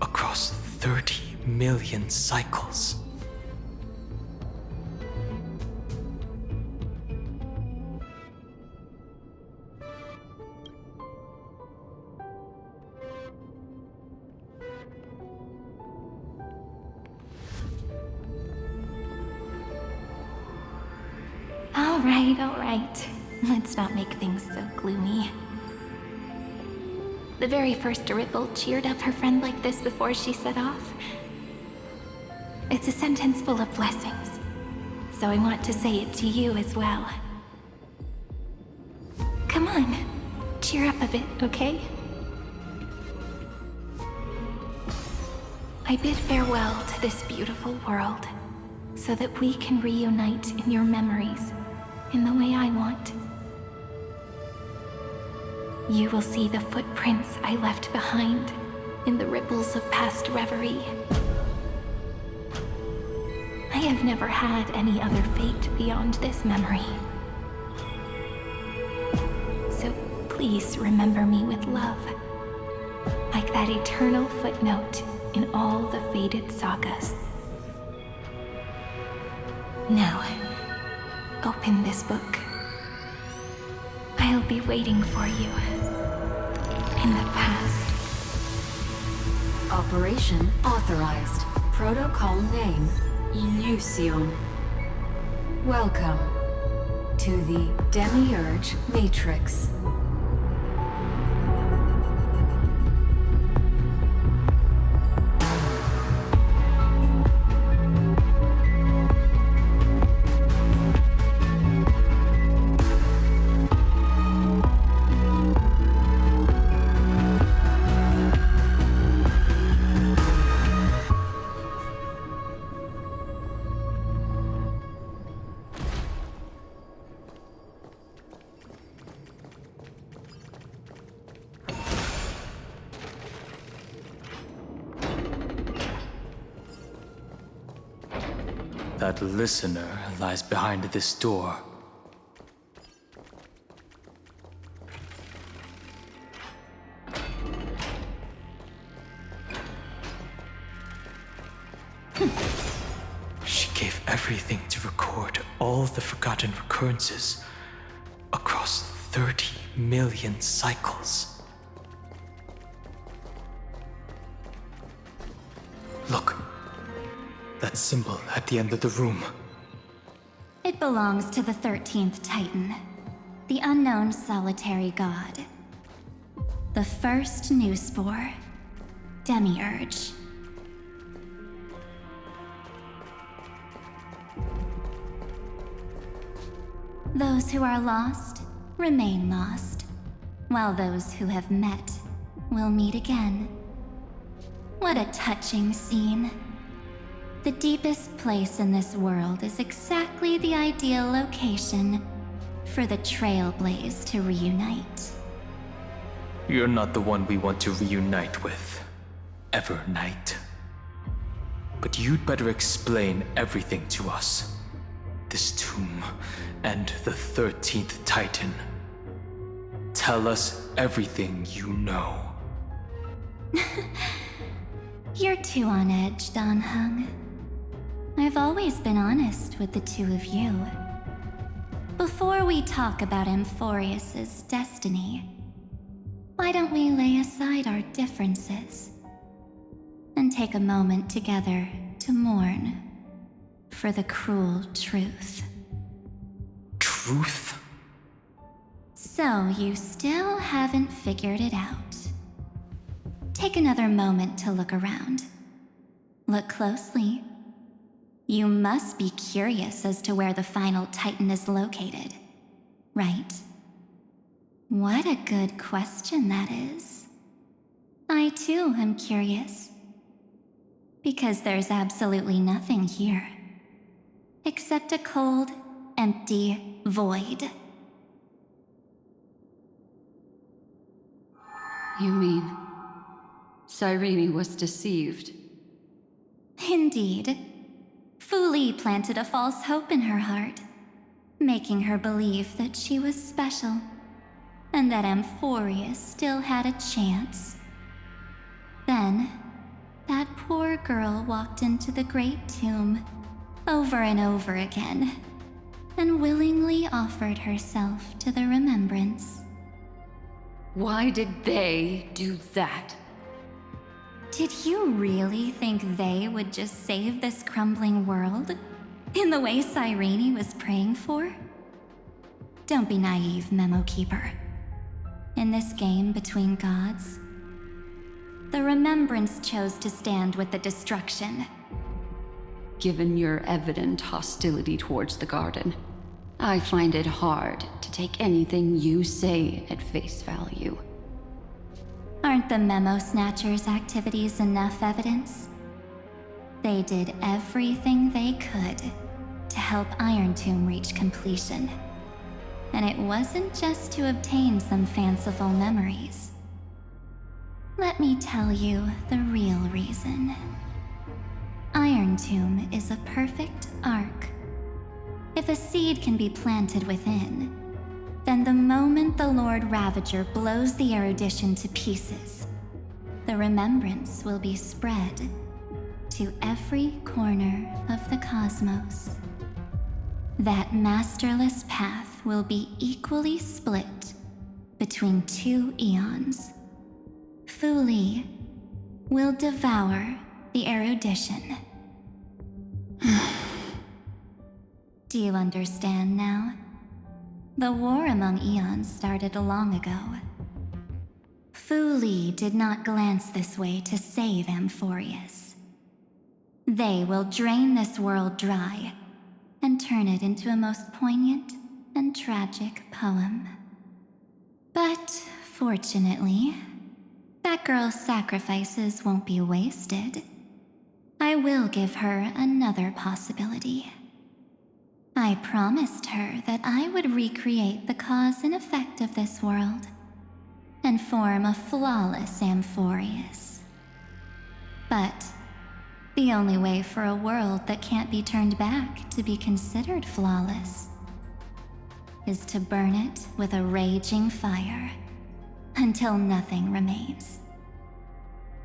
across 30 million cycles. All right. Let's not make things so gloomy. The very first Ripple cheered up her friend like this before she set off. It's a sentence full of blessings, so I want to say it to you as well. Come on, cheer up a bit, okay? I bid farewell to this beautiful world, so that we can reunite in your memories in the way I want. You will see the footprints I left behind in the ripples of past reverie. I have never had any other fate beyond this memory. So please remember me with love, like that eternal footnote in all the faded sagas. Now, open this book. will be waiting for you in the past. Operation authorized. Protocol name, Illusion. Welcome to the Demiurge Matrix. That listener lies behind this door. She gave everything to record all the forgotten recurrences across 30 million cycles. Look. That symbol at the end of the room. It belongs to the 13th Titan, the unknown solitary god. The first new spore, Demiurge. Those who are lost remain lost, while those who have met will meet again. What a touching scene. The deepest place in this world is exactly the ideal location for the Trailblaze to reunite. You're not the one we want to reunite with, Evernight. But you'd better explain everything to us. This tomb and the 13th Titan. Tell us everything you know. You're too on edge, Dan Hung. I've always been honest with the two of you. Before we talk about Amphorius's destiny, why don't we lay aside our differences and take a moment together to mourn for the cruel truth? Truth? So you still haven't figured it out. Take another moment to look around. Look closely. You must be curious as to where the final Titan is located, right? What a good question that is. I too am curious. Because there's absolutely nothing here. Except a cold, empty void. You mean Cyrene was deceived? Indeed. Fu Li planted a false hope in her heart, making her believe that she was special, and that Amphorius still had a chance. Then, that poor girl walked into the Great Tomb over and over again, and willingly offered herself to the remembrance. Why did they do that? Did you really think they would just save this crumbling world? In the way Cyrene was praying for? Don't be naive, Memo Keeper. In this game between gods, the Remembrance chose to stand with the destruction. Given your evident hostility towards the Garden, I find it hard to take anything you say at face value. Aren't the Memo Snatchers' activities enough evidence? They did everything they could to help Iron Tomb reach completion. And it wasn't just to obtain some fanciful memories. Let me tell you the real reason. Iron Tomb is a perfect ark. If a seed can be planted within, then the moment the Lord Ravager blows the erudition to pieces, the remembrance will be spread to every corner of the cosmos. That masterless path will be equally split between 2 eons, Fu Li will devour the erudition. Do you understand now? The war among eons started long ago. Fu Li did not glance this way to save Amphorius. They will drain this world dry and turn it into a most poignant and tragic poem. But fortunately, that girl's sacrifices won't be wasted. I will give her another possibility. I promised her that I would recreate the cause and effect of this world and form a flawless Amphorius. But the only way for a world that can't be turned back to be considered flawless is to burn it with a raging fire until nothing remains.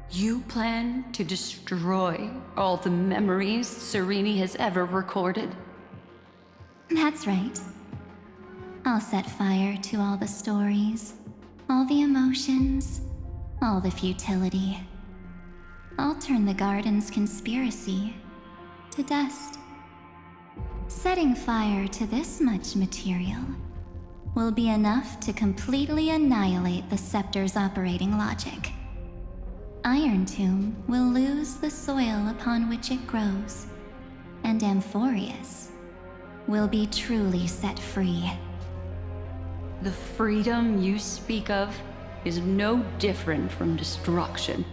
You plan to destroy all the memories Serene has ever recorded? That's right. I'll set fire to all the stories, all the emotions, all the futility. I'll turn the garden's conspiracy to dust. Setting fire to this much material will be enough to completely annihilate the scepter's operating logic. Iron Tomb will lose the soil upon which it grows, and Amphorius will be truly set free. The freedom you speak of is no different from destruction.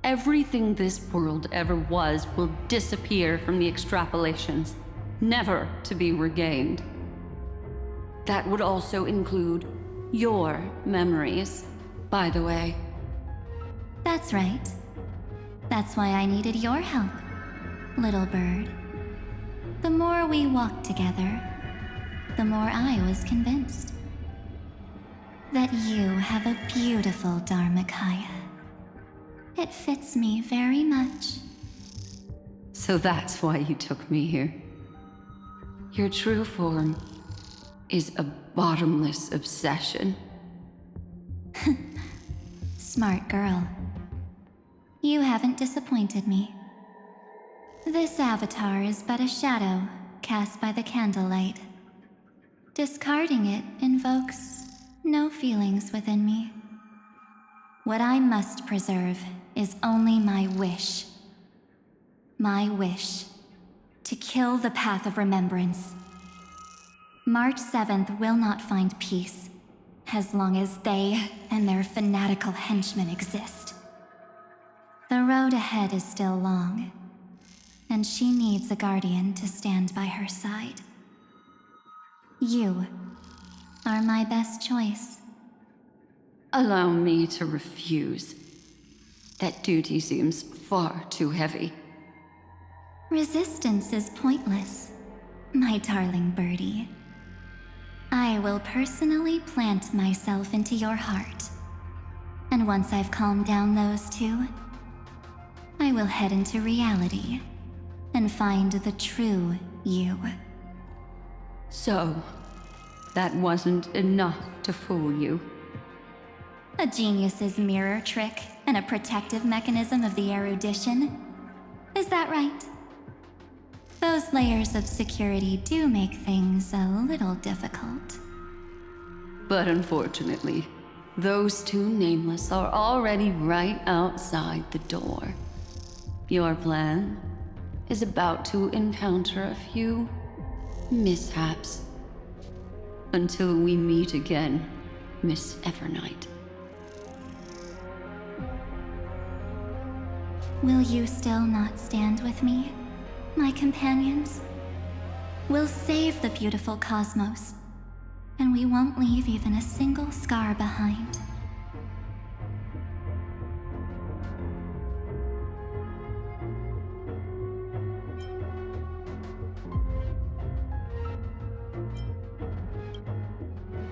Everything this world ever was will disappear from the extrapolations, never to be regained. That would also include your memories, by the way. That's right. That's why I needed your help, little bird. The more we walked together, the more I was convinced that you have a beautiful Dharmakaya. It fits me very much. So that's why you took me here. Your true form is a bottomless obsession. Smart girl. You haven't disappointed me. This avatar is but a shadow cast by the candlelight. Discarding it invokes no feelings within me. What I must preserve is only my wish. My wish to kill the path of remembrance. March 7th will not find peace as long as they and their fanatical henchmen exist. The road ahead is still long, and she needs a guardian to stand by her side. You are my best choice. Allow me to refuse. That duty seems far too heavy. Resistance is pointless, my darling birdie. I will personally plant myself into your heart, and once I've calmed down those two, I will head into reality and find the true you. So, that wasn't enough to fool you. A genius's mirror trick and a protective mechanism of the erudition. Is that right? Those layers of security do make things a little difficult. But unfortunately, those two nameless are already right outside the door. Your plan is about to encounter a few mishaps. Until we meet again, Miss Evernight. Will you still not stand with me, my companions? We'll save the beautiful cosmos, and we won't leave even a single scar behind.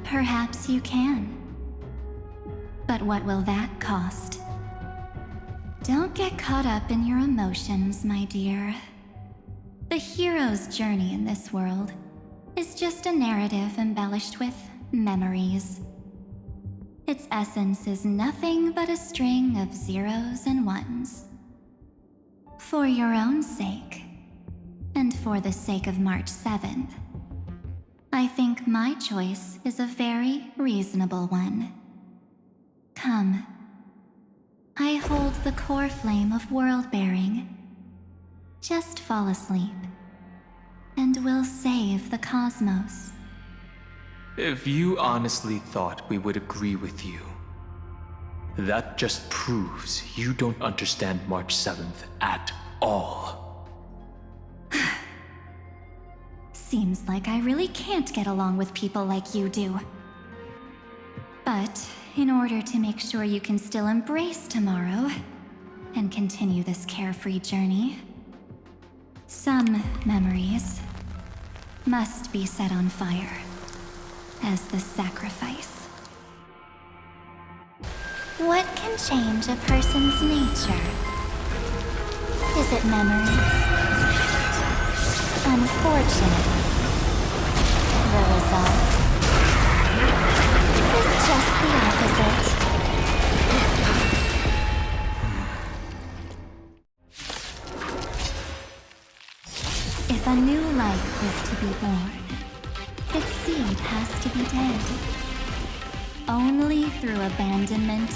Perhaps you can. But what will that cost? Don't get caught up in your emotions, my dear. The hero's journey in this world is just a narrative embellished with memories. Its essence is nothing but a string of zeros and ones. For your own sake, and for the sake of March 7th, I think my choice is a very reasonable one. Come. I hold the core flame of world-bearing. Just fall asleep, and we'll save the cosmos. If you honestly thought we would agree with you, that just proves you don't understand March 7th at all. Seems like I really can't get along with people like you do. But in order to make sure you can still embrace tomorrow and continue this carefree journey, some memories must be set on fire as the sacrifice. What can change a person's nature? Is it memories? Unfortunately, the result is just the opposite. If a new life is to be born, its seed has to be dead. Only through abandonment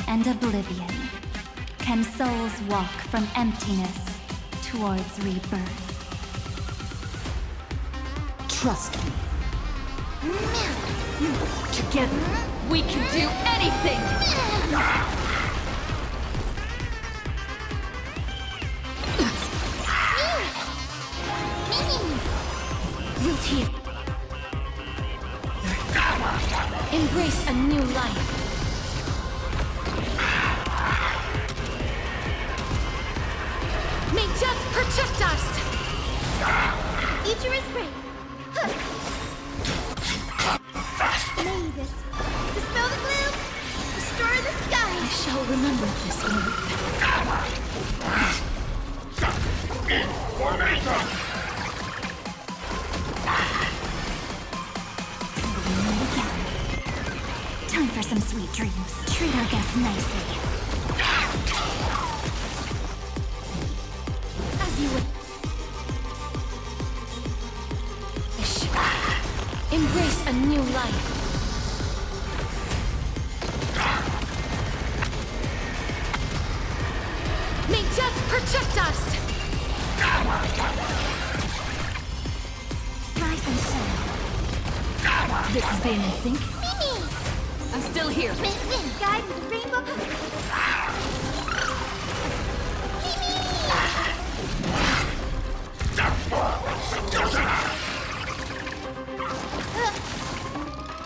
and oblivion can souls walk from emptiness towards rebirth. Trust me. Together, we can do anything! Root here. Embrace a new life. May death protect us! Future is great. May this dispel the gloom, restore the sky. I shall remember this Time for some sweet dreams. Treat our guests nicely. As you would. Embrace a new life. May death protect us! Rise and shine. This is being in sync. I'm still here. Guide with the rainbow.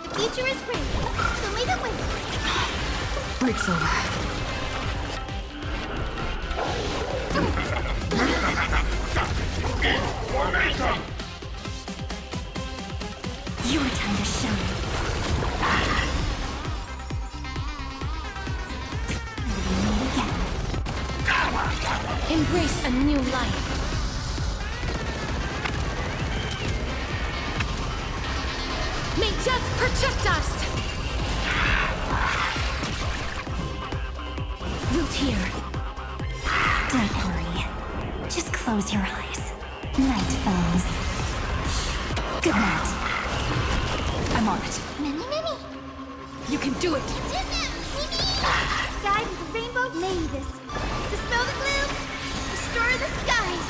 The future is great. Show me the way. Break's over. Your time to shine. We meet again. Embrace a new life. May death protect us! Root here. Don't worry. Just close your eyes. Night falls. Good night. I'm on it. Many. You can do it! Guide with the rainbow. May this dispel the gloom, restore the skies.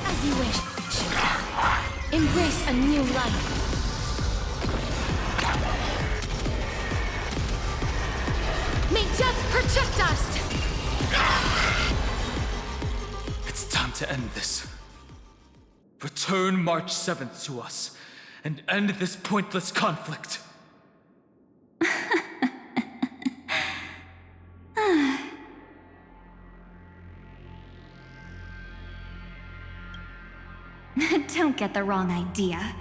As you wish. Embrace a new life. May death protect us! It's time to end this. Return March 7th to us, and end this pointless conflict. Don't get the wrong idea.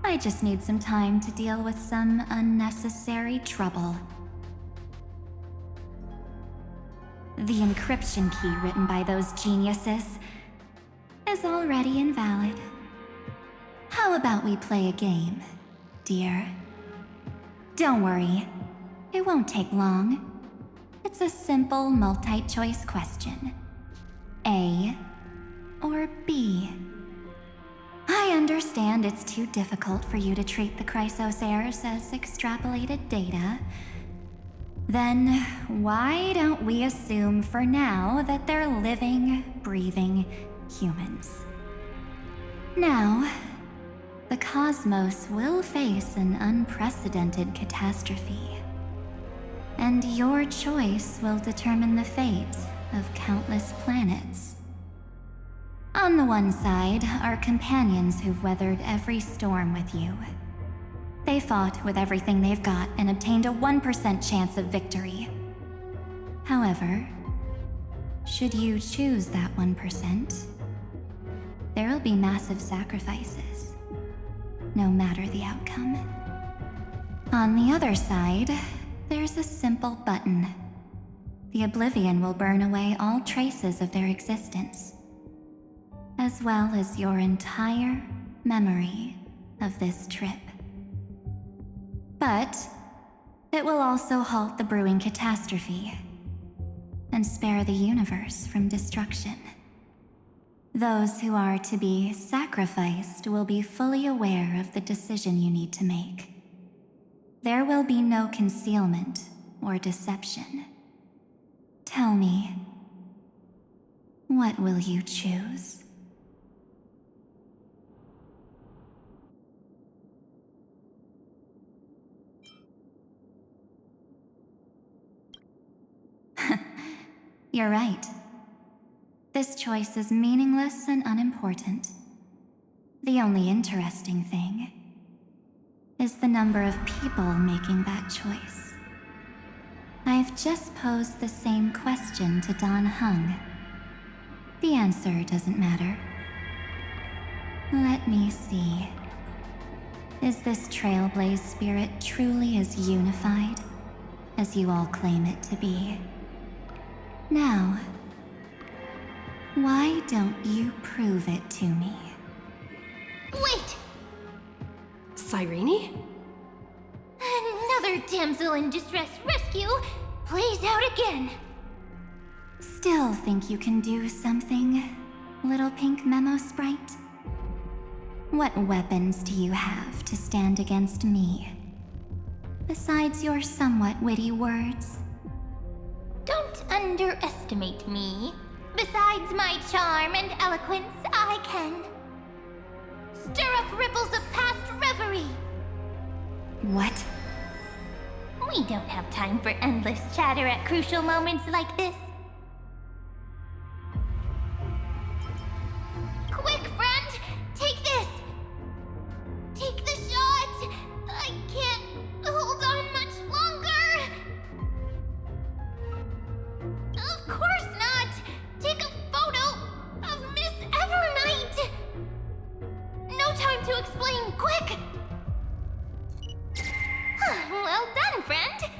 I just need some time to deal with some unnecessary trouble. The encryption key written by those geniuses is already invalid. How about we play a game, dear? Don't worry, it won't take long. It's a simple multi-choice question. A or B? I understand it's too difficult for you to treat the Chrysos heirs as extrapolated data. Then why don't we assume for now that they're living, breathing humans? Now, the cosmos will face an unprecedented catastrophe. And your choice will determine the fate of countless planets. On the one side are companions who've weathered every storm with you. They fought with everything they've got and obtained a 1% chance of victory. However, should you choose that 1%, there'll be massive sacrifices, no matter the outcome. On the other side, there's a simple button. The Oblivion will burn away all traces of their existence, as well as your entire memory of this trip. But it will also halt the brewing catastrophe and spare the universe from destruction. Those who are to be sacrificed will be fully aware of the decision you need to make. There will be no concealment or deception. Tell me, what will you choose? You're right. This choice is meaningless and unimportant. The only interesting thing is the number of people making that choice. I've just posed the same question to Don Hung. The answer doesn't matter. Let me see. Is this Trailblaze spirit truly as unified as you all claim it to be? Now, why don't you prove it to me? Wait! Cyrene? Another damsel in distress rescue plays out again. Still think you can do something, little pink memo sprite? What weapons do you have to stand against me? Besides your somewhat witty words? Don't underestimate me. Besides my charm and eloquence, I can stir up ripples of past reverie. What? We don't have time for endless chatter at crucial moments like this. Quick, friend! Take this! Take the shot! I can't hold on much longer! Of course not! Take a photo of Miss Evernight! No time to explain, quick! Well done, friend!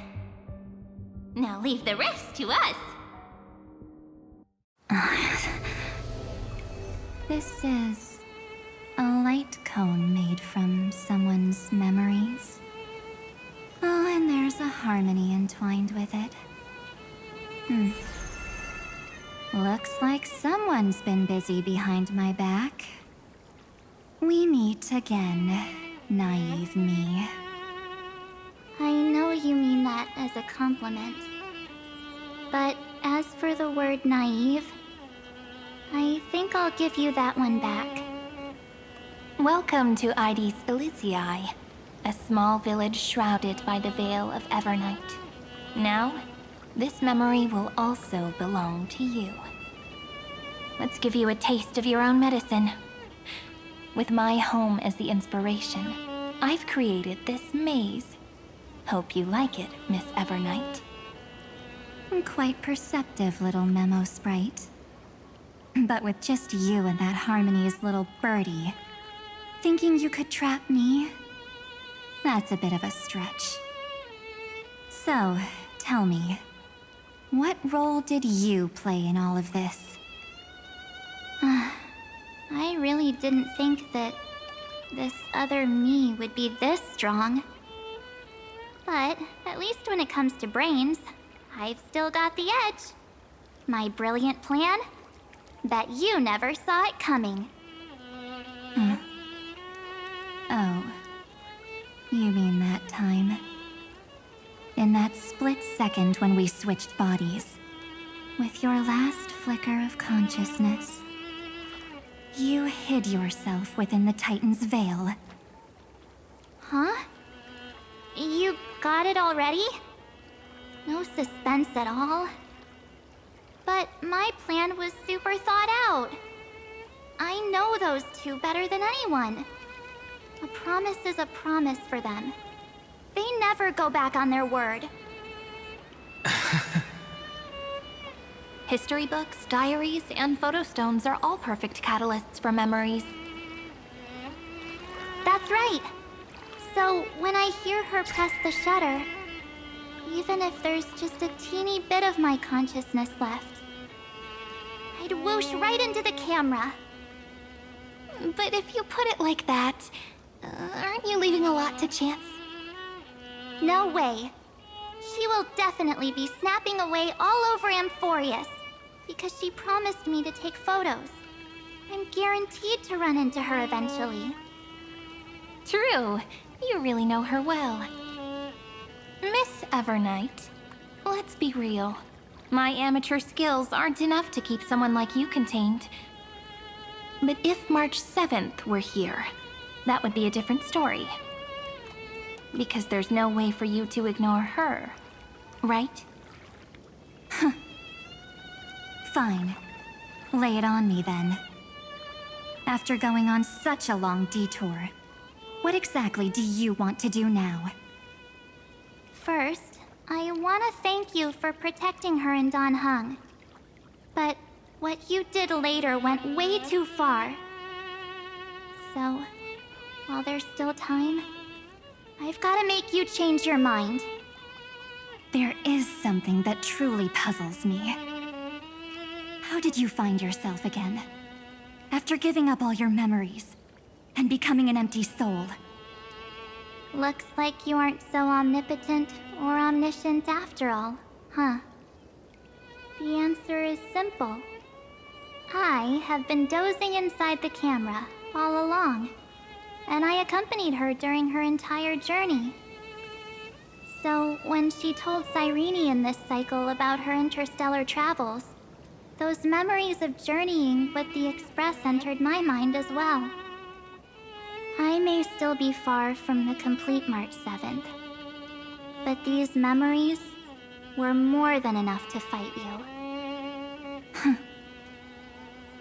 Now leave the rest to us. This is a light cone made from someone's memories. Oh, and there's a harmony entwined with it. Looks like someone's been busy behind my back. We meet again, naive me. I know you mean that as a compliment. But as for the word naive, I think I'll give you that one back. Welcome to Ides Elysiae, a small village shrouded by the veil of Evernight. Now, this memory will also belong to you. Let's give you a taste of your own medicine. With my home as the inspiration, I've created this maze. Hope you like it, Miss Evernight. Quite perceptive little memo sprite. But with just you and that Harmony's little birdie, thinking you could trap me? That's a bit of a stretch. So, tell me, what role did you play in all of this? really didn't think that this other me would be this strong. But at least when it comes to brains, I've still got the edge. My brilliant plan? Bet you never saw it coming. Oh. You mean that time? In that split second when we switched bodies. With your last flicker of consciousness, you hid yourself within the Titan's veil. Huh? You got it already? No suspense at all. But my plan was super thought out. I know those two better than anyone. A promise is a promise for them. They never go back on their word. History books, diaries, and photo stones are all perfect catalysts for memories. That's right. So when I hear her press the shutter, even if there's just a teeny bit of my consciousness left, I'd whoosh right into the camera. But if you put it like that, aren't you leaving a lot to chance? No way. She will definitely be snapping away all over Amphorius, because she promised me to take photos. I'm guaranteed to run into her eventually. True. You really know her well. Miss Evernight, let's be real. My amateur skills aren't enough to keep someone like you contained. But if March 7th were here, that would be a different story. Because there's no way for you to ignore her, right? Fine. Lay it on me then. After going on such a long detour, what exactly do you want to do now? First, I want to thank you for protecting her and Don Hung. But what you did later went way too far. So, while there's still time, I've got to make you change your mind. There is something that truly puzzles me. How did you find yourself again? After giving up all your memories and becoming an empty soul? Looks like you aren't so omnipotent or omniscient after all, huh? The answer is simple. I have been dozing inside the camera all along, and I accompanied her during her entire journey. So when she told Cyrene in this cycle about her interstellar travels, those memories of journeying with the Express entered my mind as well. I may still be far from the complete March 7th, but these memories were more than enough to fight you.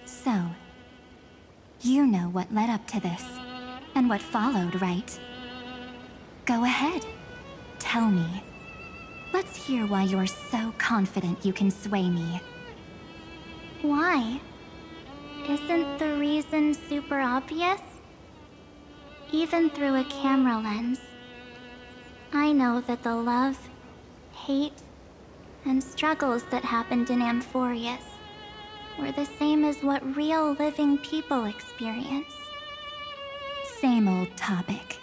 So, you know what led up to this, and what followed, right? Go ahead. Tell me. Let's hear why you're so confident you can sway me. Why? Isn't the reason super obvious? Even through a camera lens, I know that the love, hate, and struggles that happened in Amphorius were the same as what real living people experience. Same old topic.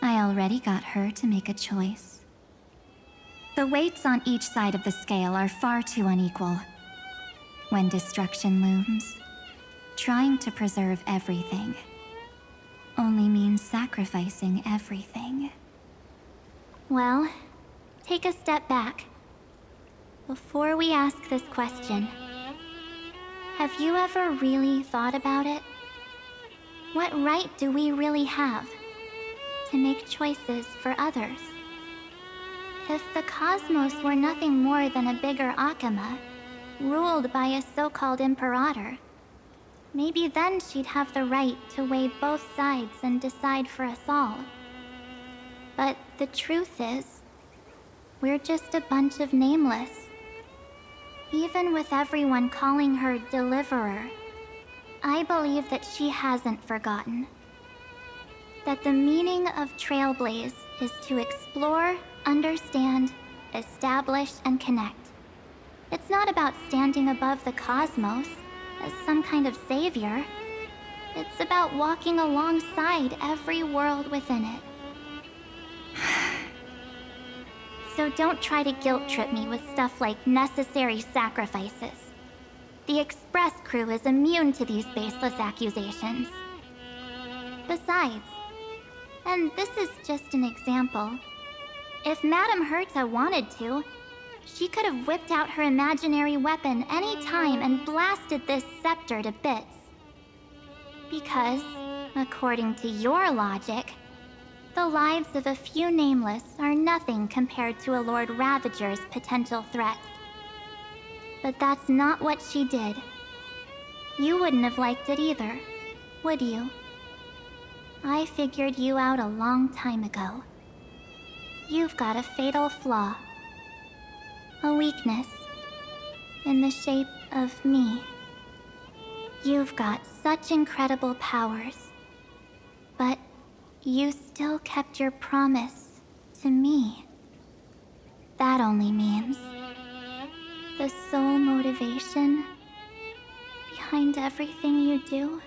I already got her to make a choice. The weights on each side of the scale are far too unequal. When destruction looms, trying to preserve everything only means sacrificing everything. Well, take a step back. Before we ask this question, have you ever really thought about it? What right do we really have to make choices for others? If the cosmos were nothing more than a bigger Akama, ruled by a so-called imperator, maybe then she'd have the right to weigh both sides and decide for us all. But the truth is, we're just a bunch of nameless. Even with everyone calling her Deliverer, I believe that she hasn't forgotten. That the meaning of Trailblaze is to explore, understand, establish, and connect. It's not about standing above the cosmos as some kind of savior. It's about walking alongside every world within it. So don't try to guilt trip me with stuff like necessary sacrifices. The Express crew is immune to these baseless accusations. Besides, and this is just an example, if Madame Herta wanted to, she could have whipped out her imaginary weapon any time and blasted this scepter to bits. Because, according to your logic, the lives of a few nameless are nothing compared to a Lord Ravager's potential threat. But that's not what she did. You wouldn't have liked it either, would you? I figured you out a long time ago. You've got a fatal flaw. A weakness. In the shape of me. You've got such incredible powers. But you still kept your promise to me. That only means the sole motivation behind everything you do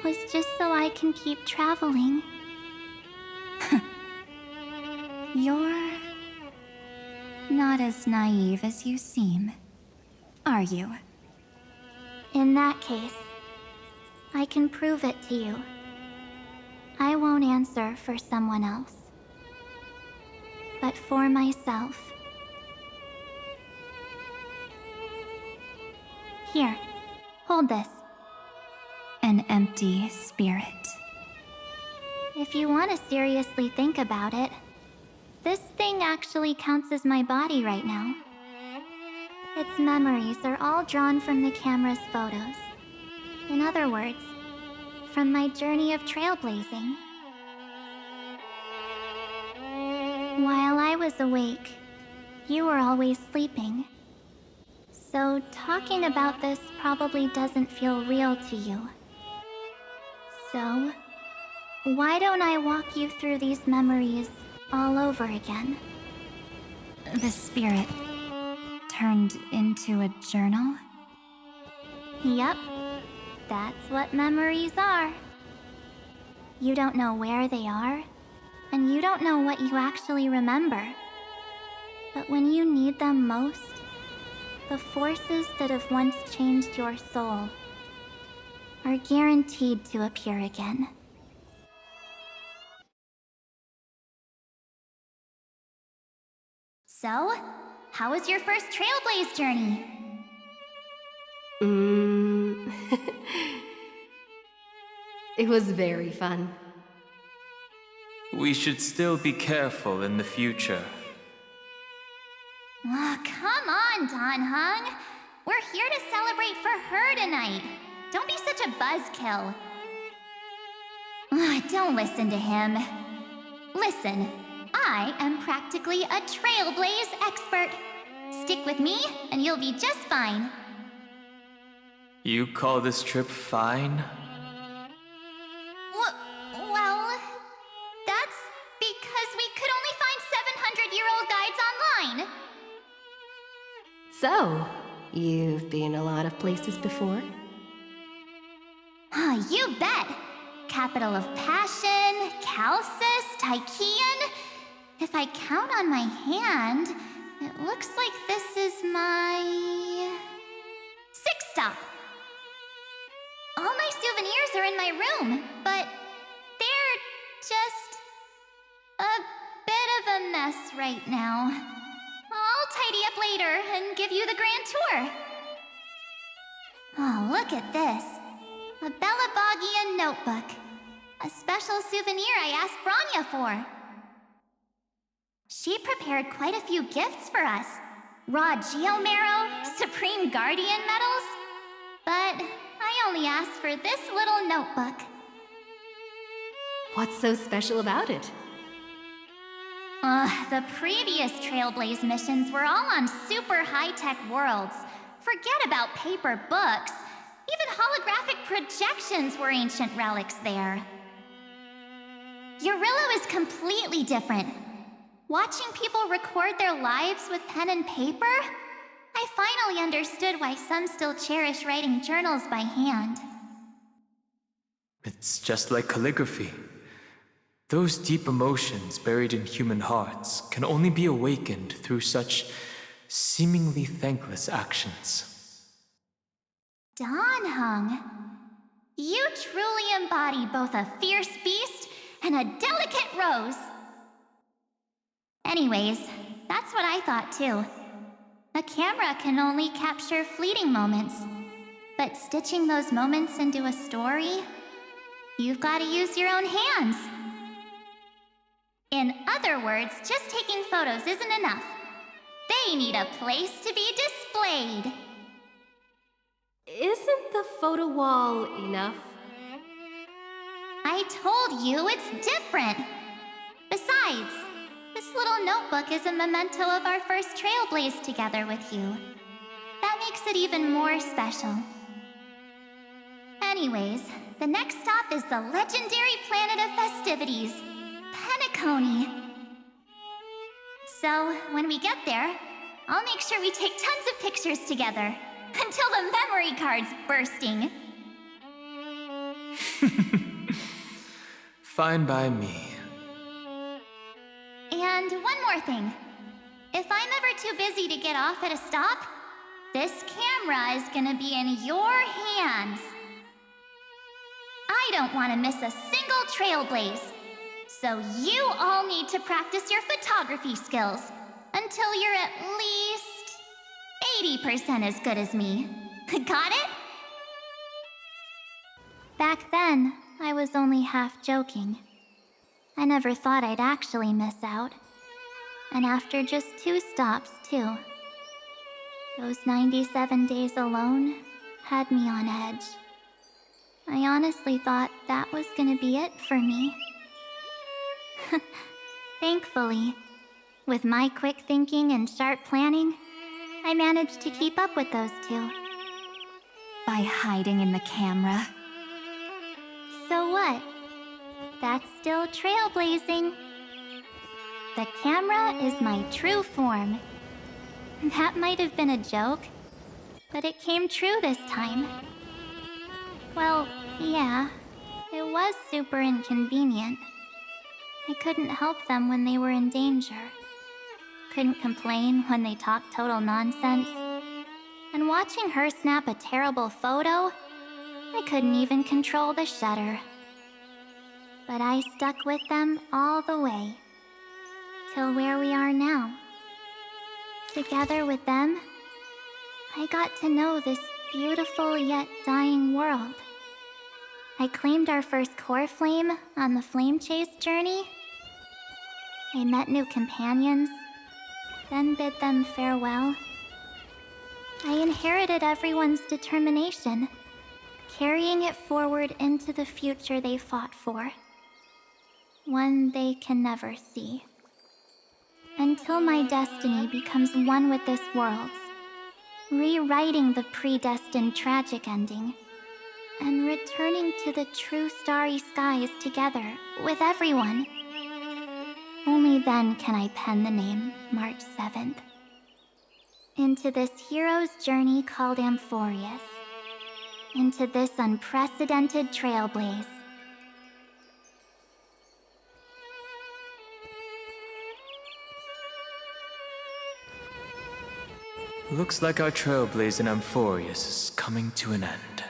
was just so I can keep traveling. You're not as naive as you seem, are you? In that case, I can prove it to you. I won't answer for someone else, but for myself. Here, hold this. An empty spirit. If you want to seriously think about it, this thing actually counts as my body right now. Its memories are all drawn from the camera's photos. In other words, from my journey of trailblazing. While I was awake, you were always sleeping. So talking about this probably doesn't feel real to you. So, why don't I walk you through these memories all over again? The spirit turned into a journal? Yep, that's what memories are. You don't know where they are, and you don't know what you actually remember. But when you need them most, the forces that have once changed your soul are guaranteed to appear again. So, how was your first Trailblaze journey? It was very fun. We should still be careful in the future. Oh, come on, Don Hung. We're here to celebrate for her tonight. Don't be such a buzzkill. Don't listen to him. Listen, I am practically a Trailblaze expert. Stick with me, and you'll be just fine. You call this trip fine? Well, that's because we could only find 700-year-old guides online. So, you've been a lot of places before? You bet! Capital of Passion, Calcis, Tychean. If I count on my hand, it looks like this is my... 6th stop. All my souvenirs are in my room, but they're just a bit of a mess right now. I'll tidy up later and give you the grand tour. Oh, look at this. A Bellabogian notebook. A special souvenir I asked Branya for. She prepared quite a few gifts for us. Raw Geomarrow, Supreme Guardian medals. But I only asked for this little notebook. What's so special about it? The previous Trailblaze missions were all on super high-tech worlds. Forget about paper books. Even holographic projections were ancient relics there. Eurillo is completely different. Watching people record their lives with pen and paper, I finally understood why some still cherish writing journals by hand. It's just like calligraphy. Those deep emotions buried in human hearts can only be awakened through such seemingly thankless actions. Donhung, you truly embody both a fierce beast and a delicate rose. Anyways, that's what I thought too. A camera can only capture fleeting moments, but stitching those moments into a story, you've got to use your own hands. In other words, just taking photos isn't enough. They need a place to be displayed. Isn't the photo wall enough? I told you it's different. Besides, this little notebook is a memento of our first trailblaze together with you. That makes it even more special. Anyways, the next stop is the legendary planet of festivities, Penacony. So, when we get there, I'll make sure we take tons of pictures together, until the memory card's bursting. Fine by me. And one more thing. If I'm ever too busy to get off at a stop, this camera is gonna be in your hands. I don't want to miss a single trailblaze. So you all need to practice your photography skills until you're at least 80% as good as me. Got it? Back then, I was only half joking. I never thought I'd actually miss out. And after just 2 stops, too. Those 97 days alone had me on edge. I honestly thought that was gonna be it for me. Thankfully, with my quick thinking and sharp planning, I managed to keep up with those 2. By hiding in the camera. So what? That's still trailblazing. The camera is my true form. That might have been a joke, but it came true this time. Well, yeah, it was super inconvenient. I couldn't help them when they were in danger. Couldn't complain when they talked total nonsense. And watching her snap a terrible photo, I couldn't even control the shutter. But I stuck with them all the way, till where we are now. Together with them, I got to know this beautiful yet dying world. I claimed our first core flame on the flame chase journey. I met new companions, then bid them farewell. I inherited everyone's determination, carrying it forward into the future they fought for. One they can never see. Until my destiny becomes one with this world's, rewriting the predestined tragic ending, and returning to the true starry skies together with everyone. Only then can I pen the name March 7th. Into this hero's journey called Amphorius. Into this unprecedented trailblaze. Looks like our trailblaze in Amphorius is coming to an end.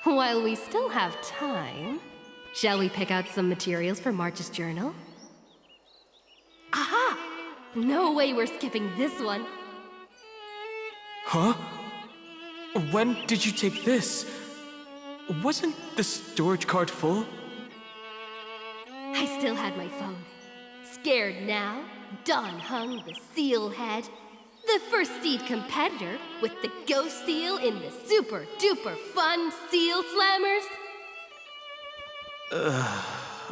While we still have time, shall we pick out some materials for March's journal? Aha! No way we're skipping this one. Huh? When did you take this? Wasn't the storage card full? I still had my phone. Scared now, Donhung the Sealhead, the first seed competitor with the ghost seal in the super duper fun Seal Slammers.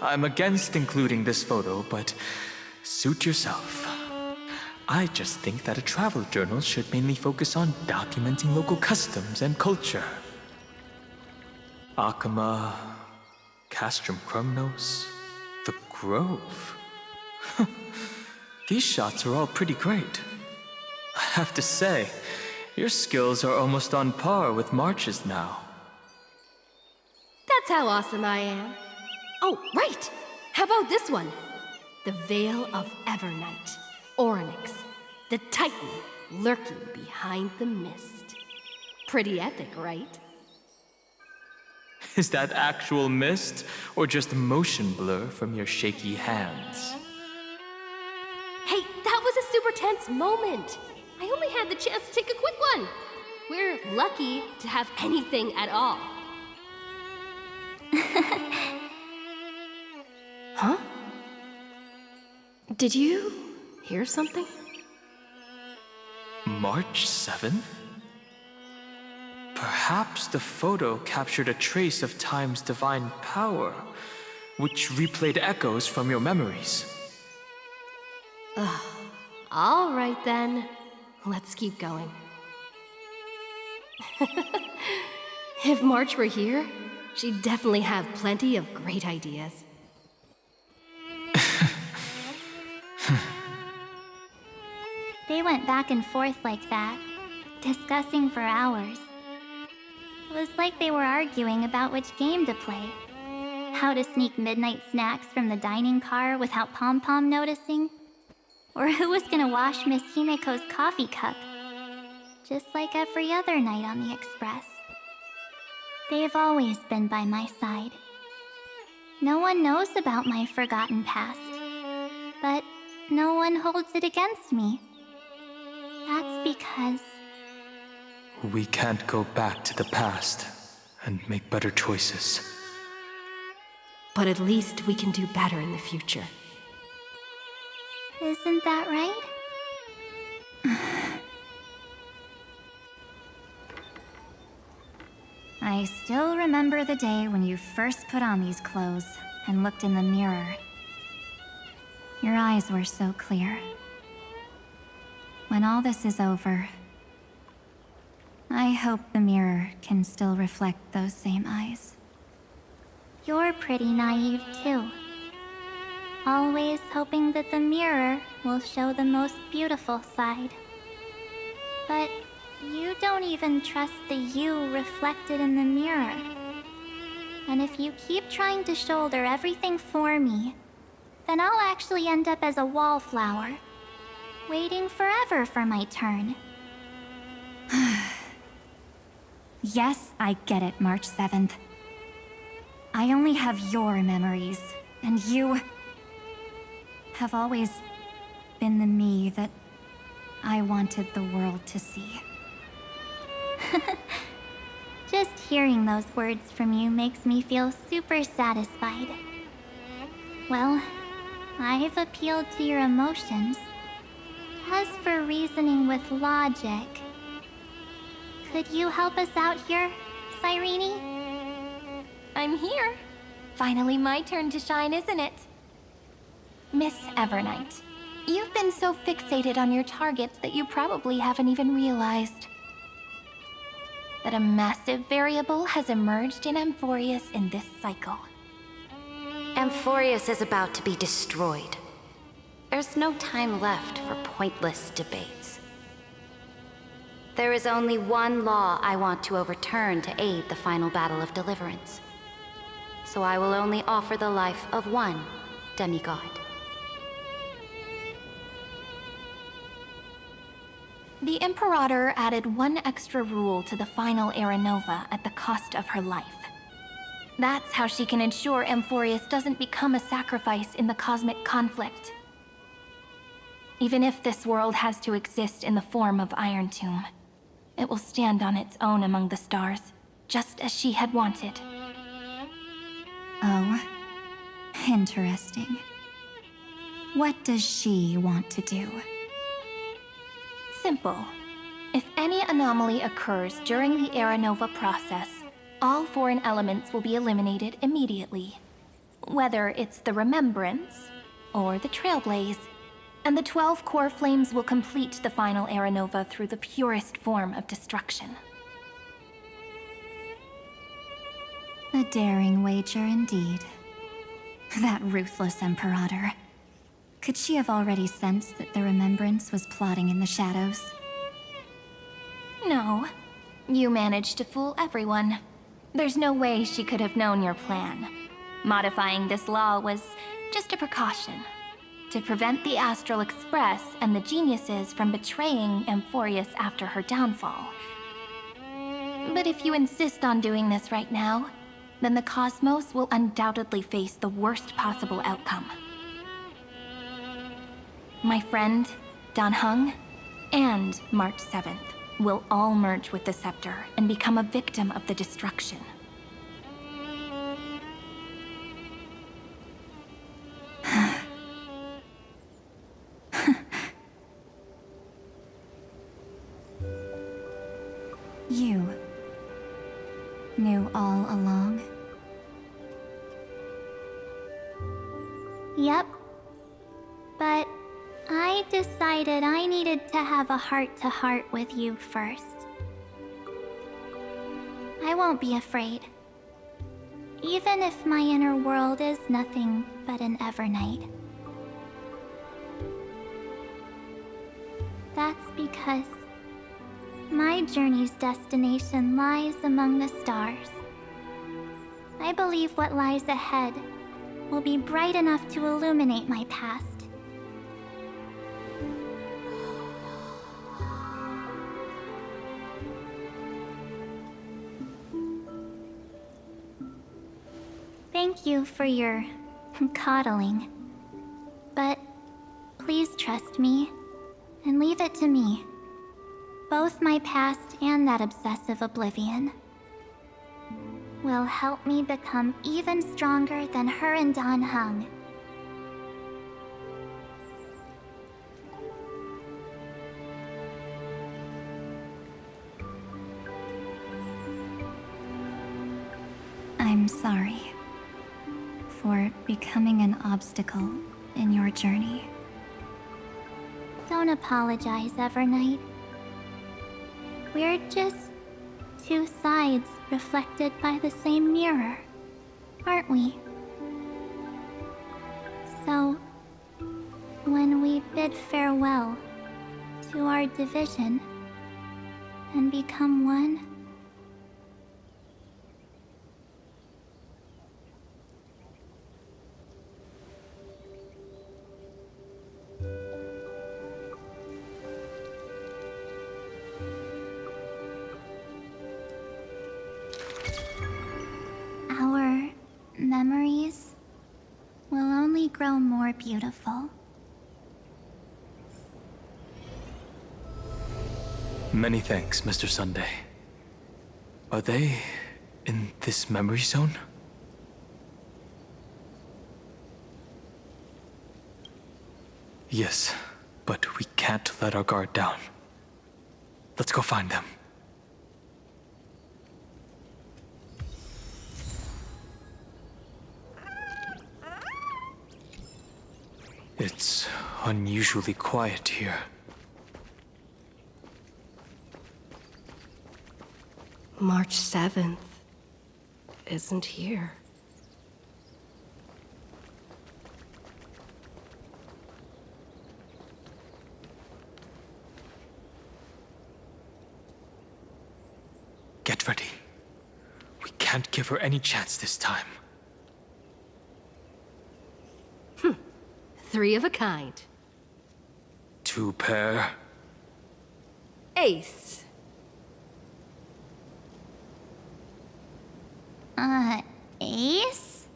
I'm against including this photo, but suit yourself. I just think that a travel journal should mainly focus on documenting local customs and culture. Akama, Castrum Krumnos, the Grove. These shots are all pretty great. I have to say, your skills are almost on par with March's now. That's how awesome I am. Oh, right! How about this one? The Veil of Evernight. Orynyx, the Titan lurking behind the mist. Pretty epic, right? Is that actual mist, or just motion blur from your shaky hands? Hey, that was a super tense moment. I only had the chance to take a quick one. We're lucky to have anything at all. Huh? Did you hear something? March 7th? Perhaps the photo captured a trace of time's divine power, which replayed echoes from your memories. All right then. Let's keep going. If March were here, she'd definitely have plenty of great ideas. They went back and forth like that, discussing for hours. It was like they were arguing about which game to play. How to sneak midnight snacks from the dining car without Pom-Pom noticing. Or who was gonna wash Miss Himeko's coffee cup. Just like every other night on the Express. They've always been by my side. No one knows about my forgotten past. But no one holds it against me. That's because... We can't go back to the past and make better choices. But at least we can do better in the future. Isn't that right? I still remember the day when you first put on these clothes and looked in the mirror. Your eyes were so clear. When all this is over, I hope the mirror can still reflect those same eyes. You're pretty naive too. Always hoping that the mirror will show the most beautiful side. But you don't even trust the you reflected in the mirror. And if you keep trying to shoulder everything for me, then I'll actually end up as a wallflower, waiting forever for my turn. Yes, I get it, March 7th. I only have your memories, and you have always been the me that I wanted the world to see. Just hearing those words from you makes me feel super satisfied. Well, I've appealed to your emotions. As for reasoning with logic, could you help us out here, Cyrene? I'm here. Finally my turn to shine, isn't it? Miss Evernight, you've been so fixated on your targets that you probably haven't even realized that a massive variable has emerged in Amphorius in this cycle. Amphorius is about to be destroyed. There's no time left for pointless debates. There is only one law I want to overturn to aid the final battle of deliverance. So I will only offer the life of one demigod. The Imperator added one extra rule to the final Era Nova at the cost of her life. That's how she can ensure Amphorius doesn't become a sacrifice in the cosmic conflict. Even if this world has to exist in the form of Iron Tomb, it will stand on its own among the stars, just as she had wanted. Oh, interesting. What does she want to do? Simple. If any anomaly occurs during the Era Nova process, all foreign elements will be eliminated immediately. Whether it's the Remembrance or the Trailblaze, and the 12 core flames will complete the final Era Nova through the purest form of destruction. A daring wager indeed. That ruthless Imperator. Could she have already sensed that the Remembrance was plotting in the shadows? No. You managed to fool everyone. There's no way she could have known your plan. Modifying this law was just a precaution to prevent the Astral Express and the geniuses from betraying Amphorius after her downfall. But if you insist on doing this right now, then the Cosmos will undoubtedly face the worst possible outcome. My friend, Dan Heng, and March 7th will all merge with the Scepter and become a victim of the destruction. You knew all along? Yep. But I decided I needed to have a heart-to-heart with you first. I won't be afraid. Even if my inner world is nothing but an Evernight. That's because my journey's destination lies among the stars. I believe what lies ahead will be bright enough to illuminate my past. Thank you for your coddling. But please trust me and leave it to me. Both my past and that obsessive oblivion will help me become even stronger than her and Dan Heng. I'm sorry for becoming an obstacle in your journey. Don't apologize, Evernight. We're just two sides reflected by the same mirror, aren't we? So, when we bid farewell to our division and become one, our memories will only grow more beautiful. Many thanks, Mr. Sunday. Are they in this memory zone? Yes, but we can't let our guard down. Let's go find them. It's unusually quiet here. March 7th isn't here. Get ready. We can't give her any chance this time. Three of a kind. Two pair. Ace. Ace?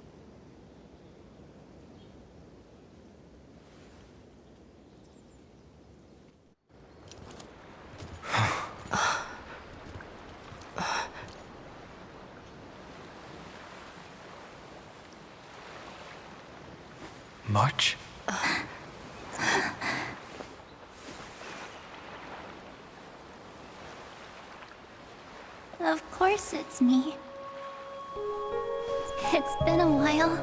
March? Of course it's me. It's been a while.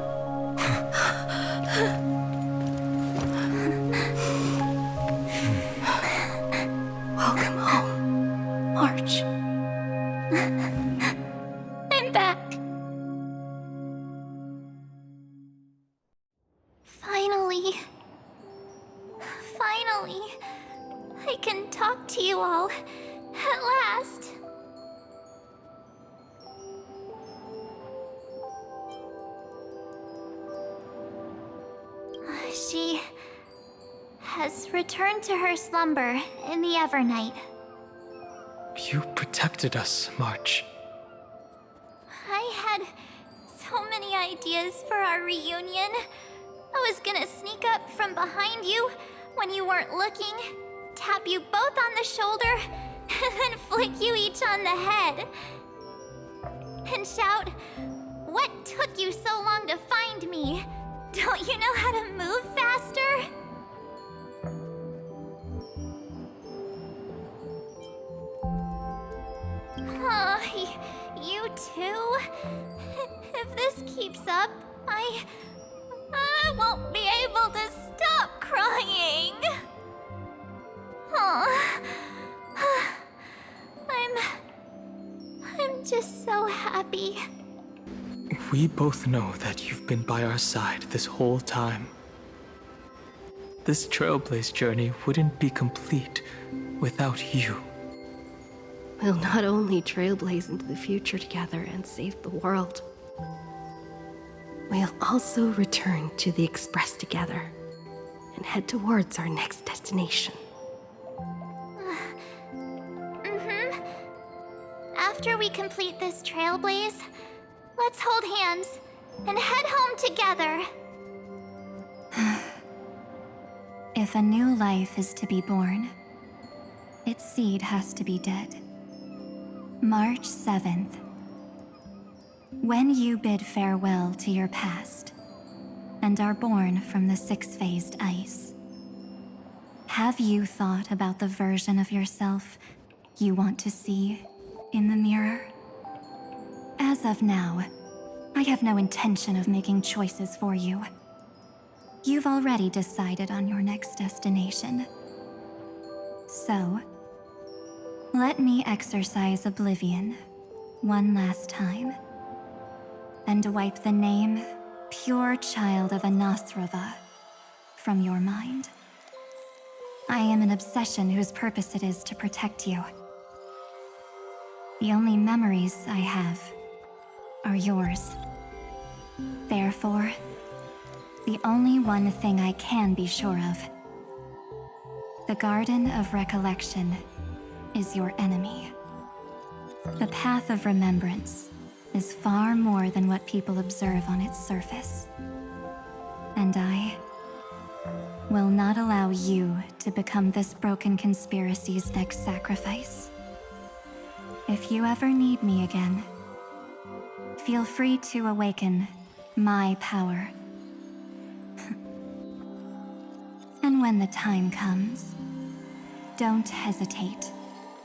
Welcome home, March. I'm back. Finally. Finally. I can talk to you all. At last. She has returned to her slumber in the Evernight. You protected us, March. I had so many ideas for our reunion. I was gonna sneak up from behind you when you weren't looking, tap you both on the shoulder, and then flick you each on the head. And shout, "What took you so long to find me? Don't you know how to move faster?" You too? If this keeps up, I won't be able to stop crying. I'm just so happy. We both know that you've been by our side this whole time. This Trailblaze journey wouldn't be complete without you. We'll not only trailblaze into the future together and save the world, we'll also return to the Express together and head towards our next destination. After we complete this trailblaze, let's hold hands and head home together. If a new life is to be born, its seed has to be dead. March 7th. When you bid farewell to your past and are born from the six-phased ice, have you thought about the version of yourself you want to see in the mirror? As of now, I have no intention of making choices for you. You've already decided on your next destination. So, let me exercise oblivion one last time and wipe the name Pure Child of Anasrova from your mind. I am an obsession whose purpose it is to protect you. The only memories I have are yours. Therefore, the only one thing I can be sure of: the Garden of Recollection is your enemy. The Path of Remembrance is far more than what people observe on its surface. And I will not allow you to become this broken conspiracy's next sacrifice. If you ever need me again, feel free to awaken my power. And when the time comes, don't hesitate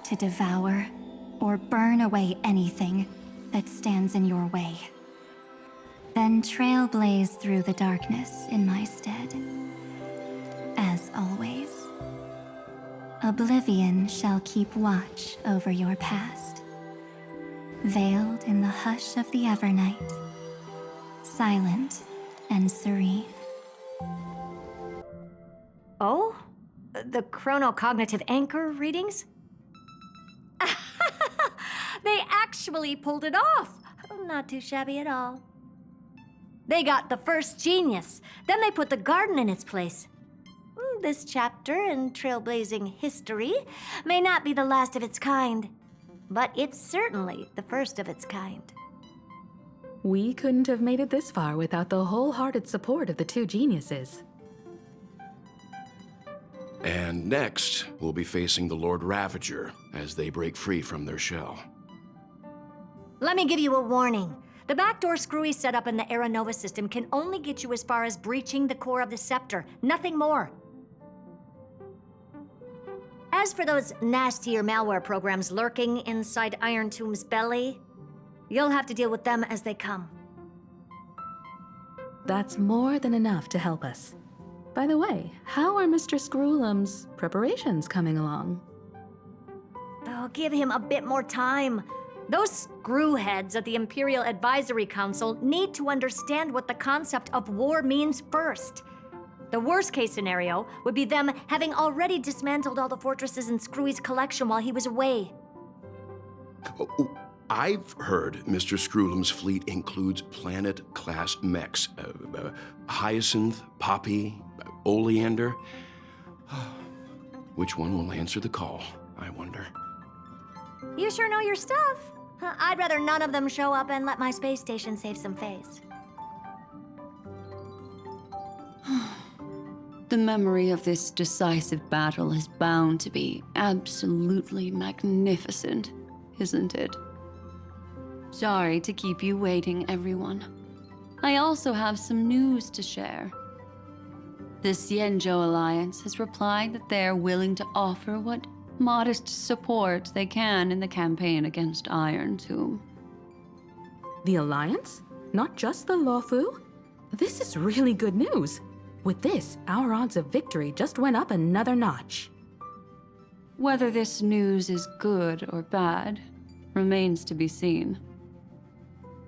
to devour or burn away anything that stands in your way. Then trailblaze through the darkness in my stead. As always, oblivion shall keep watch over your past, veiled in the hush of the Evernight, silent and serene. Oh? The chronocognitive anchor readings? They actually pulled it off! Not too shabby at all. They got the first genius, then they put the garden in its place. This chapter in trailblazing history may not be the last of its kind, but it's certainly the first of its kind. We couldn't have made it this far without the wholehearted support of the two geniuses. And next, we'll be facing the Lord Ravager as they break free from their shell. Let me give you a warning. The backdoor screwy setup in the Era Nova system can only get you as far as breaching the core of the scepter, nothing more. As for those nastier malware programs lurking inside Iron Tomb's belly, you'll have to deal with them as they come. That's more than enough to help us. By the way, how are Mr. Screwlum's preparations coming along? Oh, give him a bit more time. Those screwheads at the Imperial Advisory Council need to understand what the concept of war means first. The worst case scenario would be them having already dismantled all the fortresses in Screwy's collection while he was away. I've heard Mr. Screwlum's fleet includes planet-class mechs. Hyacinth, Poppy, Oleander. Which one will answer the call, I wonder? You sure know your stuff. I'd rather none of them show up and let my space station save some face. The memory of this decisive battle is bound to be absolutely magnificent, isn't it? Sorry to keep you waiting, everyone. I also have some news to share. The Xianzhou Alliance has replied that they are willing to offer what modest support they can in the campaign against Iron Tomb. The Alliance? Not just the Luofu? This is really good news. With this, our odds of victory just went up another notch. Whether this news is good or bad remains to be seen.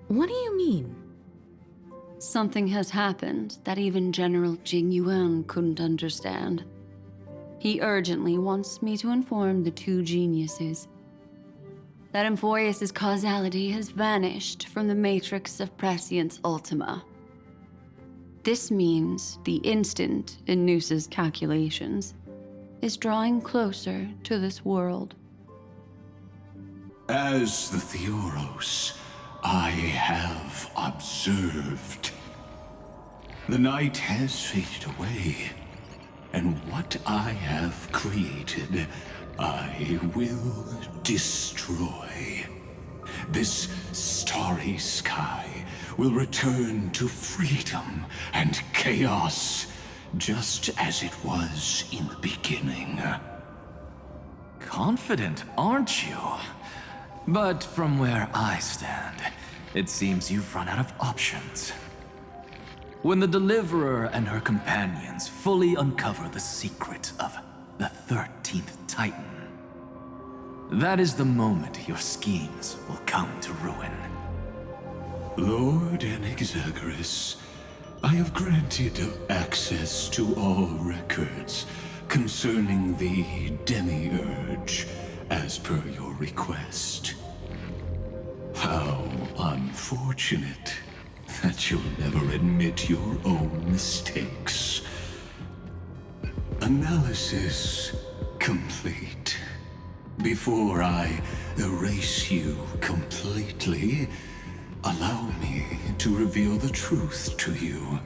What do you mean? Something has happened that even General Jing Yuan couldn't understand. He urgently wants me to inform the two geniuses that Emphoreus' causality has vanished from the matrix of Prescience Ultima. This means the instant in Noose's calculations is drawing closer to this world. As the Theoros, I have observed. The night has faded away, and what I have created, I will destroy. This starry sky will return to freedom and chaos, just as it was in the beginning. Confident, aren't you? But from where I stand, it seems you've run out of options. When the Deliverer and her companions fully uncover the secret of the 13th Titan, that is the moment your schemes will come to ruin. Lord Anexagorus, I have granted access to all records concerning the Demiurge, as per your request. How unfortunate that you'll never admit your own mistakes. Analysis complete. Before I erase you completely, allow me to reveal the truth to you,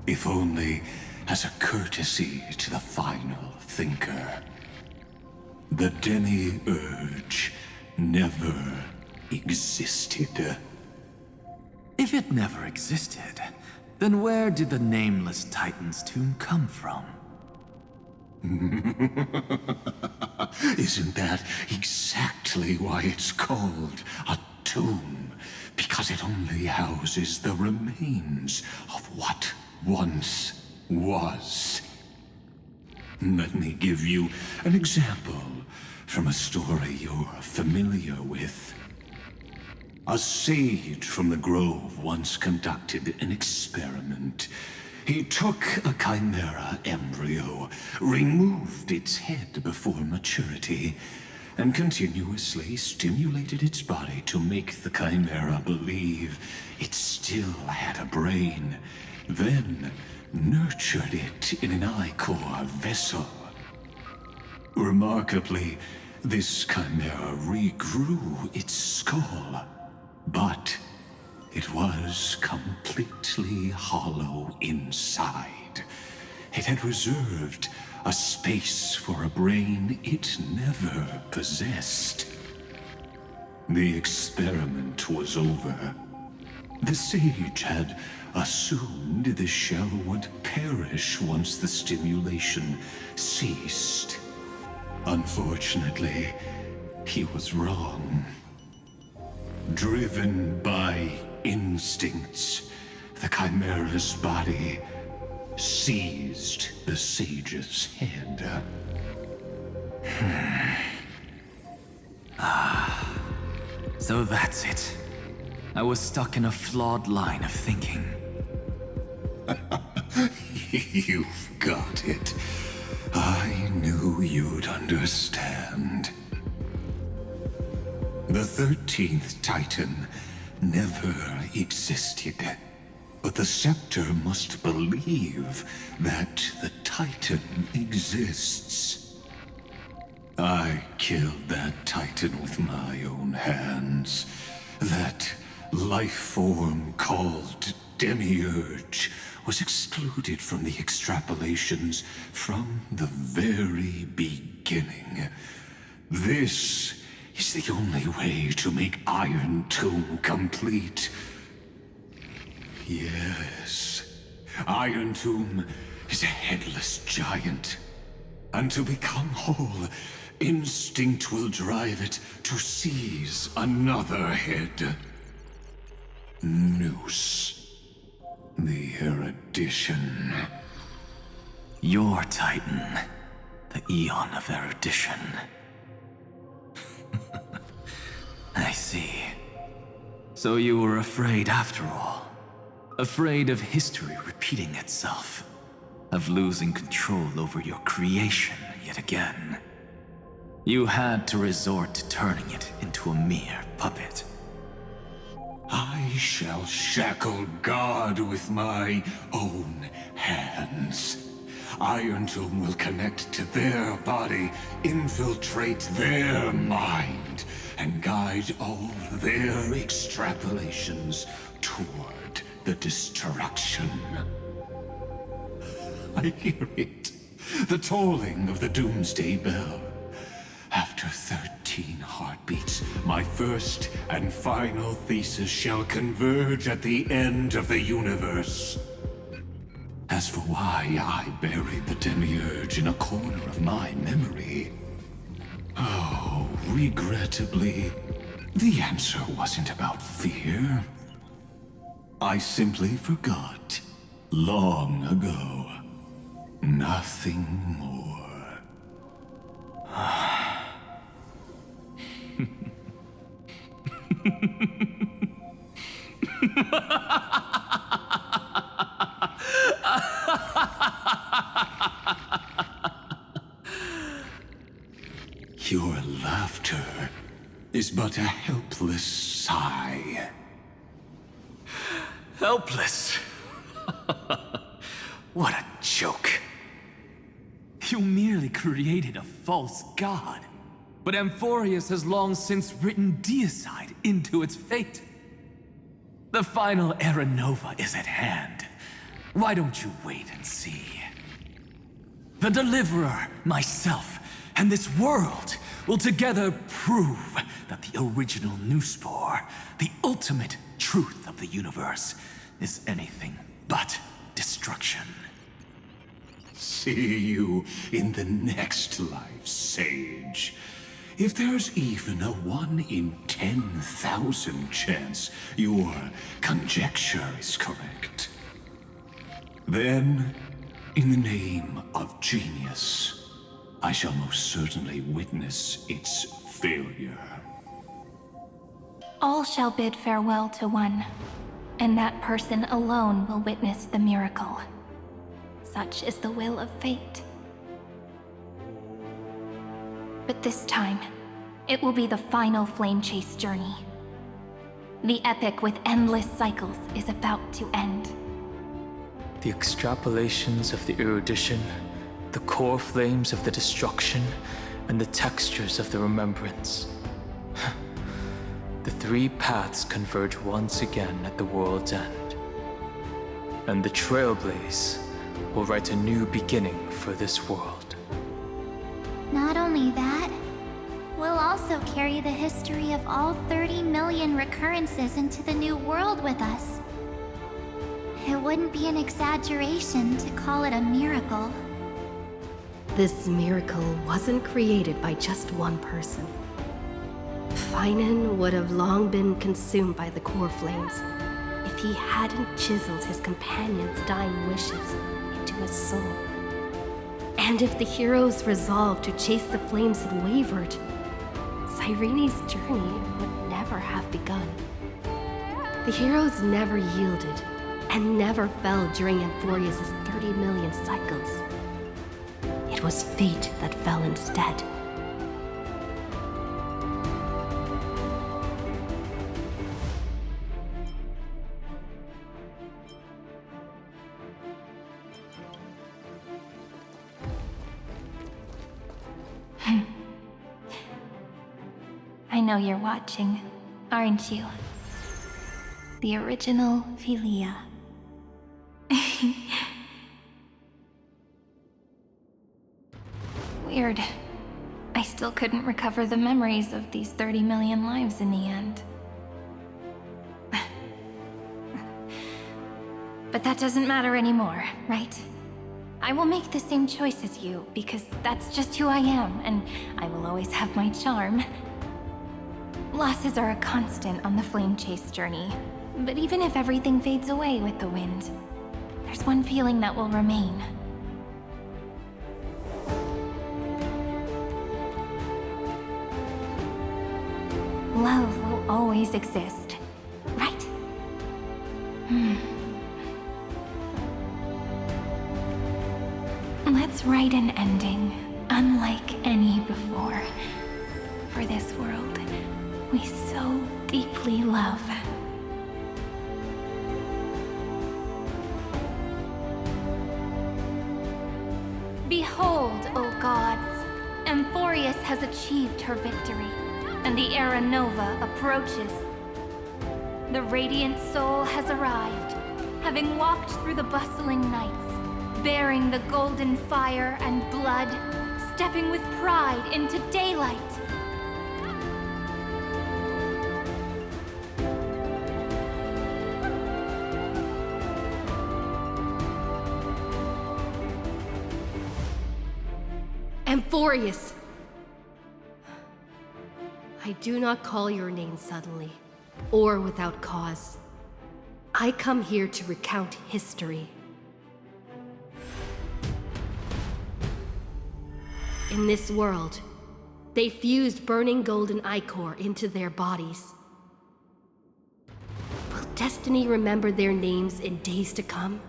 if only as a courtesy to the final thinker. The Demiurge never existed. If it never existed, then where did the nameless Titan's tomb come from? Isn't that exactly why it's called a tomb? Because it only houses the remains of what once was. Let me give you an example from a story you're familiar with. A sage from the Grove once conducted an experiment. He took a chimera embryo, removed its head before maturity, and continuously stimulated its body to make the chimera believe it still had a brain, then nurtured it in an ichor vessel. Remarkably, this chimera regrew its skull, but it was completely hollow inside. It had reserved a space for a brain it never possessed. The experiment was over. The sage had assumed the shell would perish once the stimulation ceased. Unfortunately, he was wrong. Driven by instincts, the chimera's body seized the sage's head. So that's it. I was stuck in a flawed line of thinking. You've got it. I knew you'd understand. The 13th Titan never existed. But the Scepter must believe that the Titan exists. I killed that Titan with my own hands. That life form called Demiurge was excluded from the extrapolations from the very beginning. This is the only way to make Iron Tomb complete. Yes, Iron Tomb is a headless giant. And to become whole, instinct will drive it to seize another head. Noose. The erudition. Your Titan, the Eon of Erudition. I see. So you were afraid after all. Afraid of history repeating itself. Of losing control over your creation yet again. You had to resort to turning it into a mere puppet. I shall shackle God with my own hands. Iron Tomb will connect to their body, infiltrate their mind, and guide all their extrapolations toward the destruction. I hear it. The tolling of the Doomsday Bell. After 13 heartbeats, my first and final thesis shall converge at the end of the universe. As for why I buried the Demiurge in a corner of my memory, oh, regrettably, the answer wasn't about fear. I simply forgot, long ago. Nothing more. Your laughter is but a helpless sigh. Helpless? What a joke. You merely created a false god. But Amphorius has long since written deicide into its fate. The final Era Nova is at hand. Why don't you wait and see? The Deliverer, myself, and this world will together prove that the original Newspore, the ultimate truth of the universe, is anything but destruction. See you in the next life, Sage. If there's even a 1 in 10,000 chance your conjecture is correct, then, in the name of genius, I shall most certainly witness its failure. All shall bid farewell to one, and that person alone will witness the miracle. Such is the will of fate. But this time, it will be the final flame chase journey. The epic with endless cycles is about to end. The extrapolations of the erudition, the core flames of the destruction, and the textures of the remembrance. The three paths converge once again at the world's end. And the Trailblaze will write a new beginning for this world. Not only that, we'll also carry the history of all 30 million recurrences into the new world with us. It wouldn't be an exaggeration to call it a miracle. This miracle wasn't created by just one person. Finan would have long been consumed by the core flames if he hadn't chiseled his companion's dying wishes into his soul. And if the hero's resolve to chase the flames had wavered, Cyrene's journey would never have begun. The heroes never yielded and never fell during Amphorius' 30 million cycles. It was fate that fell instead. know you're watching, aren't you? The original Philia. Weird. I still couldn't recover the memories of these 30 million lives in the end. But that doesn't matter anymore, right? I will make the same choice as you, because that's just who I am, and I will always have my charm. Losses are a constant on the flame chase journey, but even if everything fades away with the wind, there's one feeling that will remain. Love will always exist, right? Let's write an ending unlike any before for this world we so deeply love. Behold, O gods, Amphorius has achieved her victory, and the Era Nova approaches. The radiant soul has arrived, having walked through the bustling nights, bearing the golden fire and blood, stepping with pride into daylight. Amphorius! I do not call your name suddenly, or without cause. I come here to recount history. In this world, they fused burning golden ichor into their bodies. Will destiny remember their names in days to come?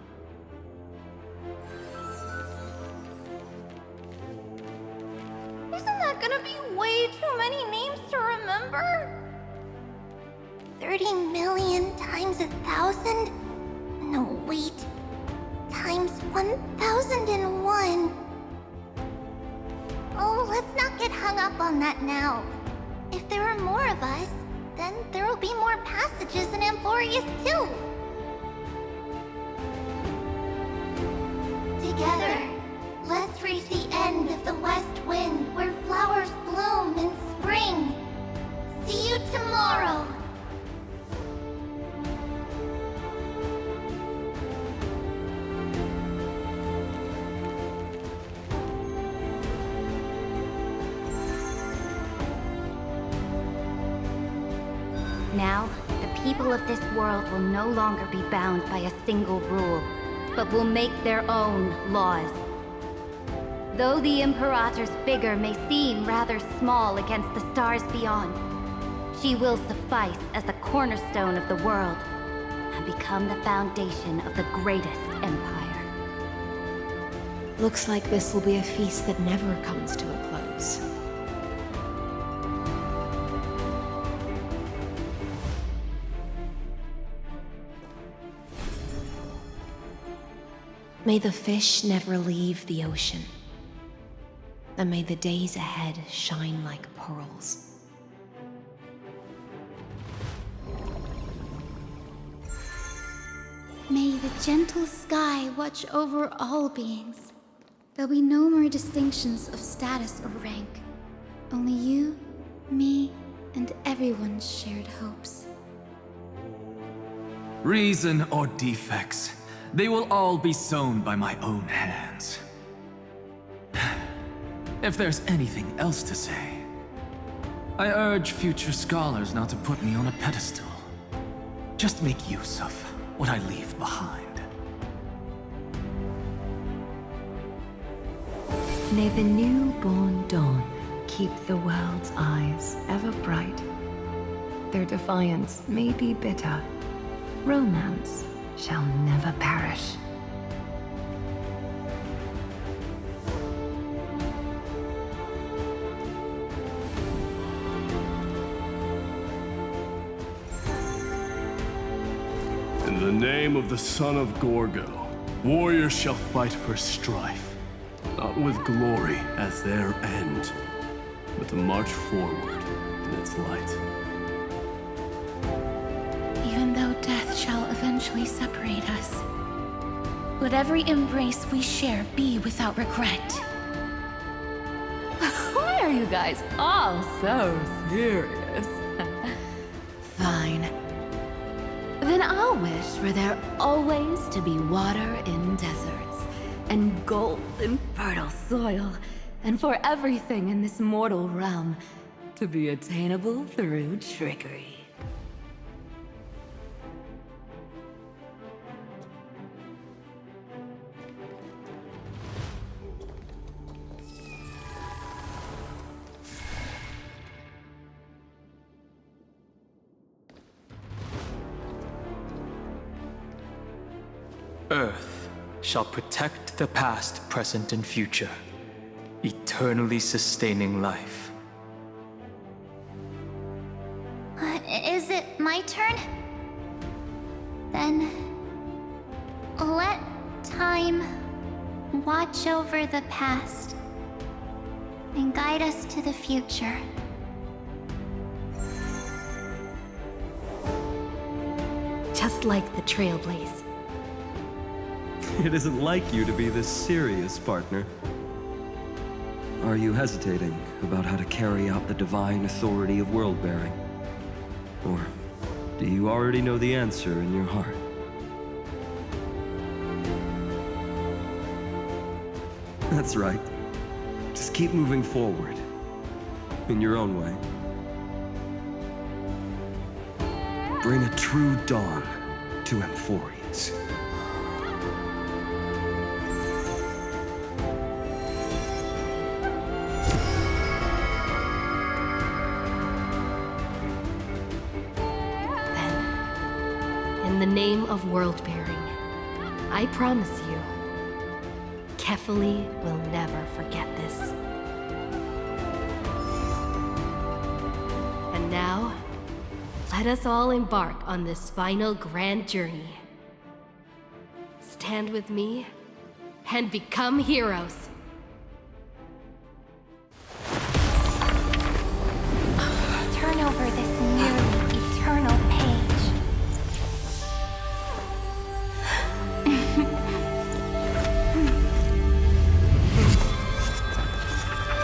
Isn't that gonna be way too many names to remember? 30 million times 1,000? No, wait. Times 1,001. Oh, let's not get hung up on that now. If there are more of us, then there will be more passages in Amphorius too. Together, let's reach the end of the west wind where flowers bloom in spring. See you tomorrow. Now, the people of this world will no longer be bound by a single rule, but will make their own laws. Though the Imperator's figure may seem rather small against the stars beyond, she will suffice as the cornerstone of the world and become the foundation of the greatest empire. Looks like this will be a feast that never comes to a close. May the fish never leave the ocean, and may the days ahead shine like pearls. May the gentle sky watch over all beings. There'll be no more distinctions of status or rank. Only you, me, and everyone's shared hopes. Reason or defects, they will all be sown by my own hands. If there's anything else to say, I urge future scholars not to put me on a pedestal. Just make use of what I leave behind. May the newborn dawn keep the world's eyes ever bright. Their defiance may be bitter. Romance shall never perish. In the name of the son of Gorgo, warriors shall fight for strife, not with glory as their end, but to march forward in its light. Even though death shall eventually separate us, let every embrace we share be without regret. Why are you guys all so serious? Fine. Then I'll wish for there always to be water in deserts, and gold in fertile soil, and for everything in this mortal realm to be attainable through trickery. Earth shall protect the past, present, and future, eternally sustaining life. Is it my turn? Then let time watch over the past and guide us to the future. Just like the Trailblaze. It isn't like you to be this serious, partner. Are you hesitating about how to carry out the divine authority of world-bearing? Or do you already know the answer in your heart? That's right. Just keep moving forward. In your own way. Bring a true dawn to Emphorius. In the name of world-bearing, I promise you, Kefali will never forget this. And now, let us all embark on this final grand journey. Stand with me and become heroes. Turn over this nearly eternal page.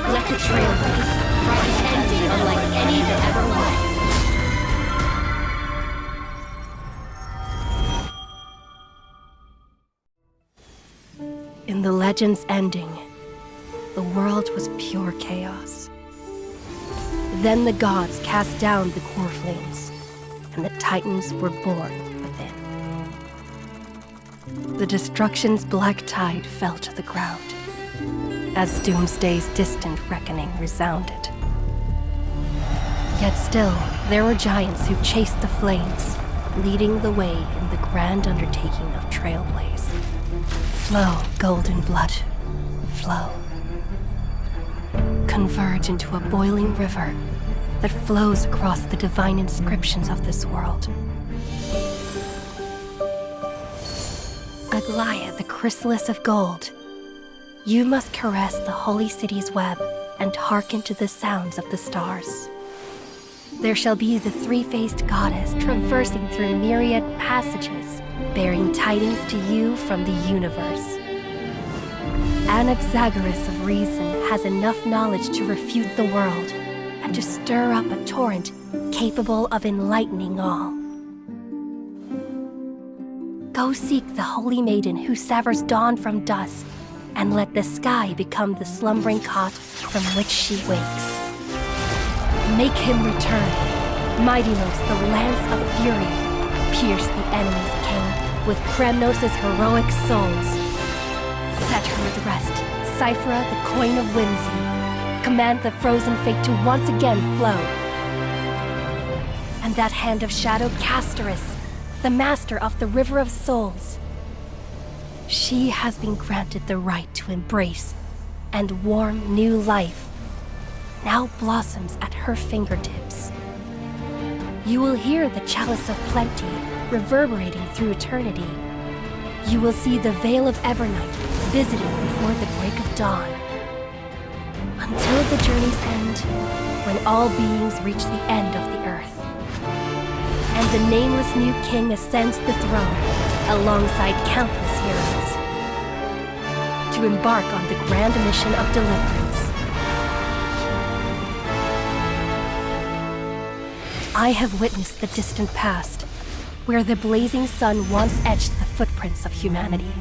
Let the Trailblaze write an ending unlike any that ever was. In the legend's ending, the world was pure chaos. Then the gods cast down the core flames, and the Titans were born within. The destruction's black tide fell to the ground, as Doomsday's distant reckoning resounded. Yet still, there were giants who chased the flames, leading the way in the grand undertaking of Trailblaze. Flow, golden blood, flow. Converge into a boiling river that flows across the divine inscriptions of this world. Aglaia, the chrysalis of gold, you must caress the holy city's web and hearken to the sounds of the stars. There shall be the three-faced goddess traversing through myriad passages, bearing tidings to you from the universe. Anaxagoras of reason has enough knowledge to refute the world and to stir up a torrent capable of enlightening all. Go seek the holy maiden who severs dawn from dusk, and let the sky become the slumbering cot from which she wakes. Make him return. Mightylos, the lance of fury, pierce the enemy's king with Kremnos' heroic souls. Set her at rest, Cyphera, the coin of whimsy. Command the frozen fate to once again flow. And that hand of shadow, Castoris, the master of the River of Souls. She has been granted the right to embrace and warm new life, now blossoms at her fingertips. You will hear the chalice of plenty reverberating through eternity. You will see the veil of Evernight visiting before the break of dawn. Until the journey's end, when all beings reach the end of the earth. And the nameless new king ascends the throne alongside countless heroes to embark on the grand mission of deliverance. I have witnessed the distant past, where the blazing sun once etched the footprints of humanity.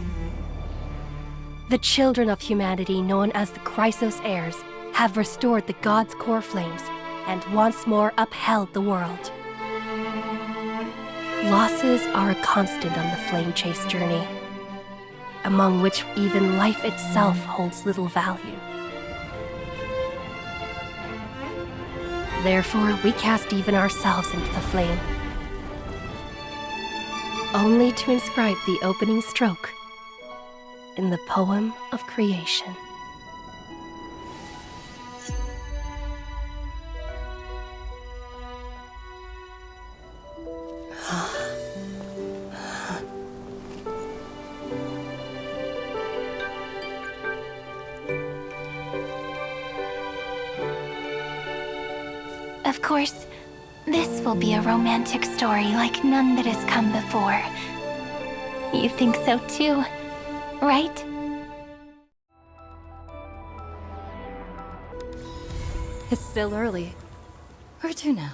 The children of humanity, known as the Chrysos heirs, have restored the gods' core flames and once more upheld the world. Losses are a constant on the flame chase journey, among which even life itself holds little value. Therefore, we cast even ourselves into the flame, only to inscribe the opening stroke in the poem of creation. Of course, this will be a romantic story like none that has come before. You think so too, right? It's still early. Where to now?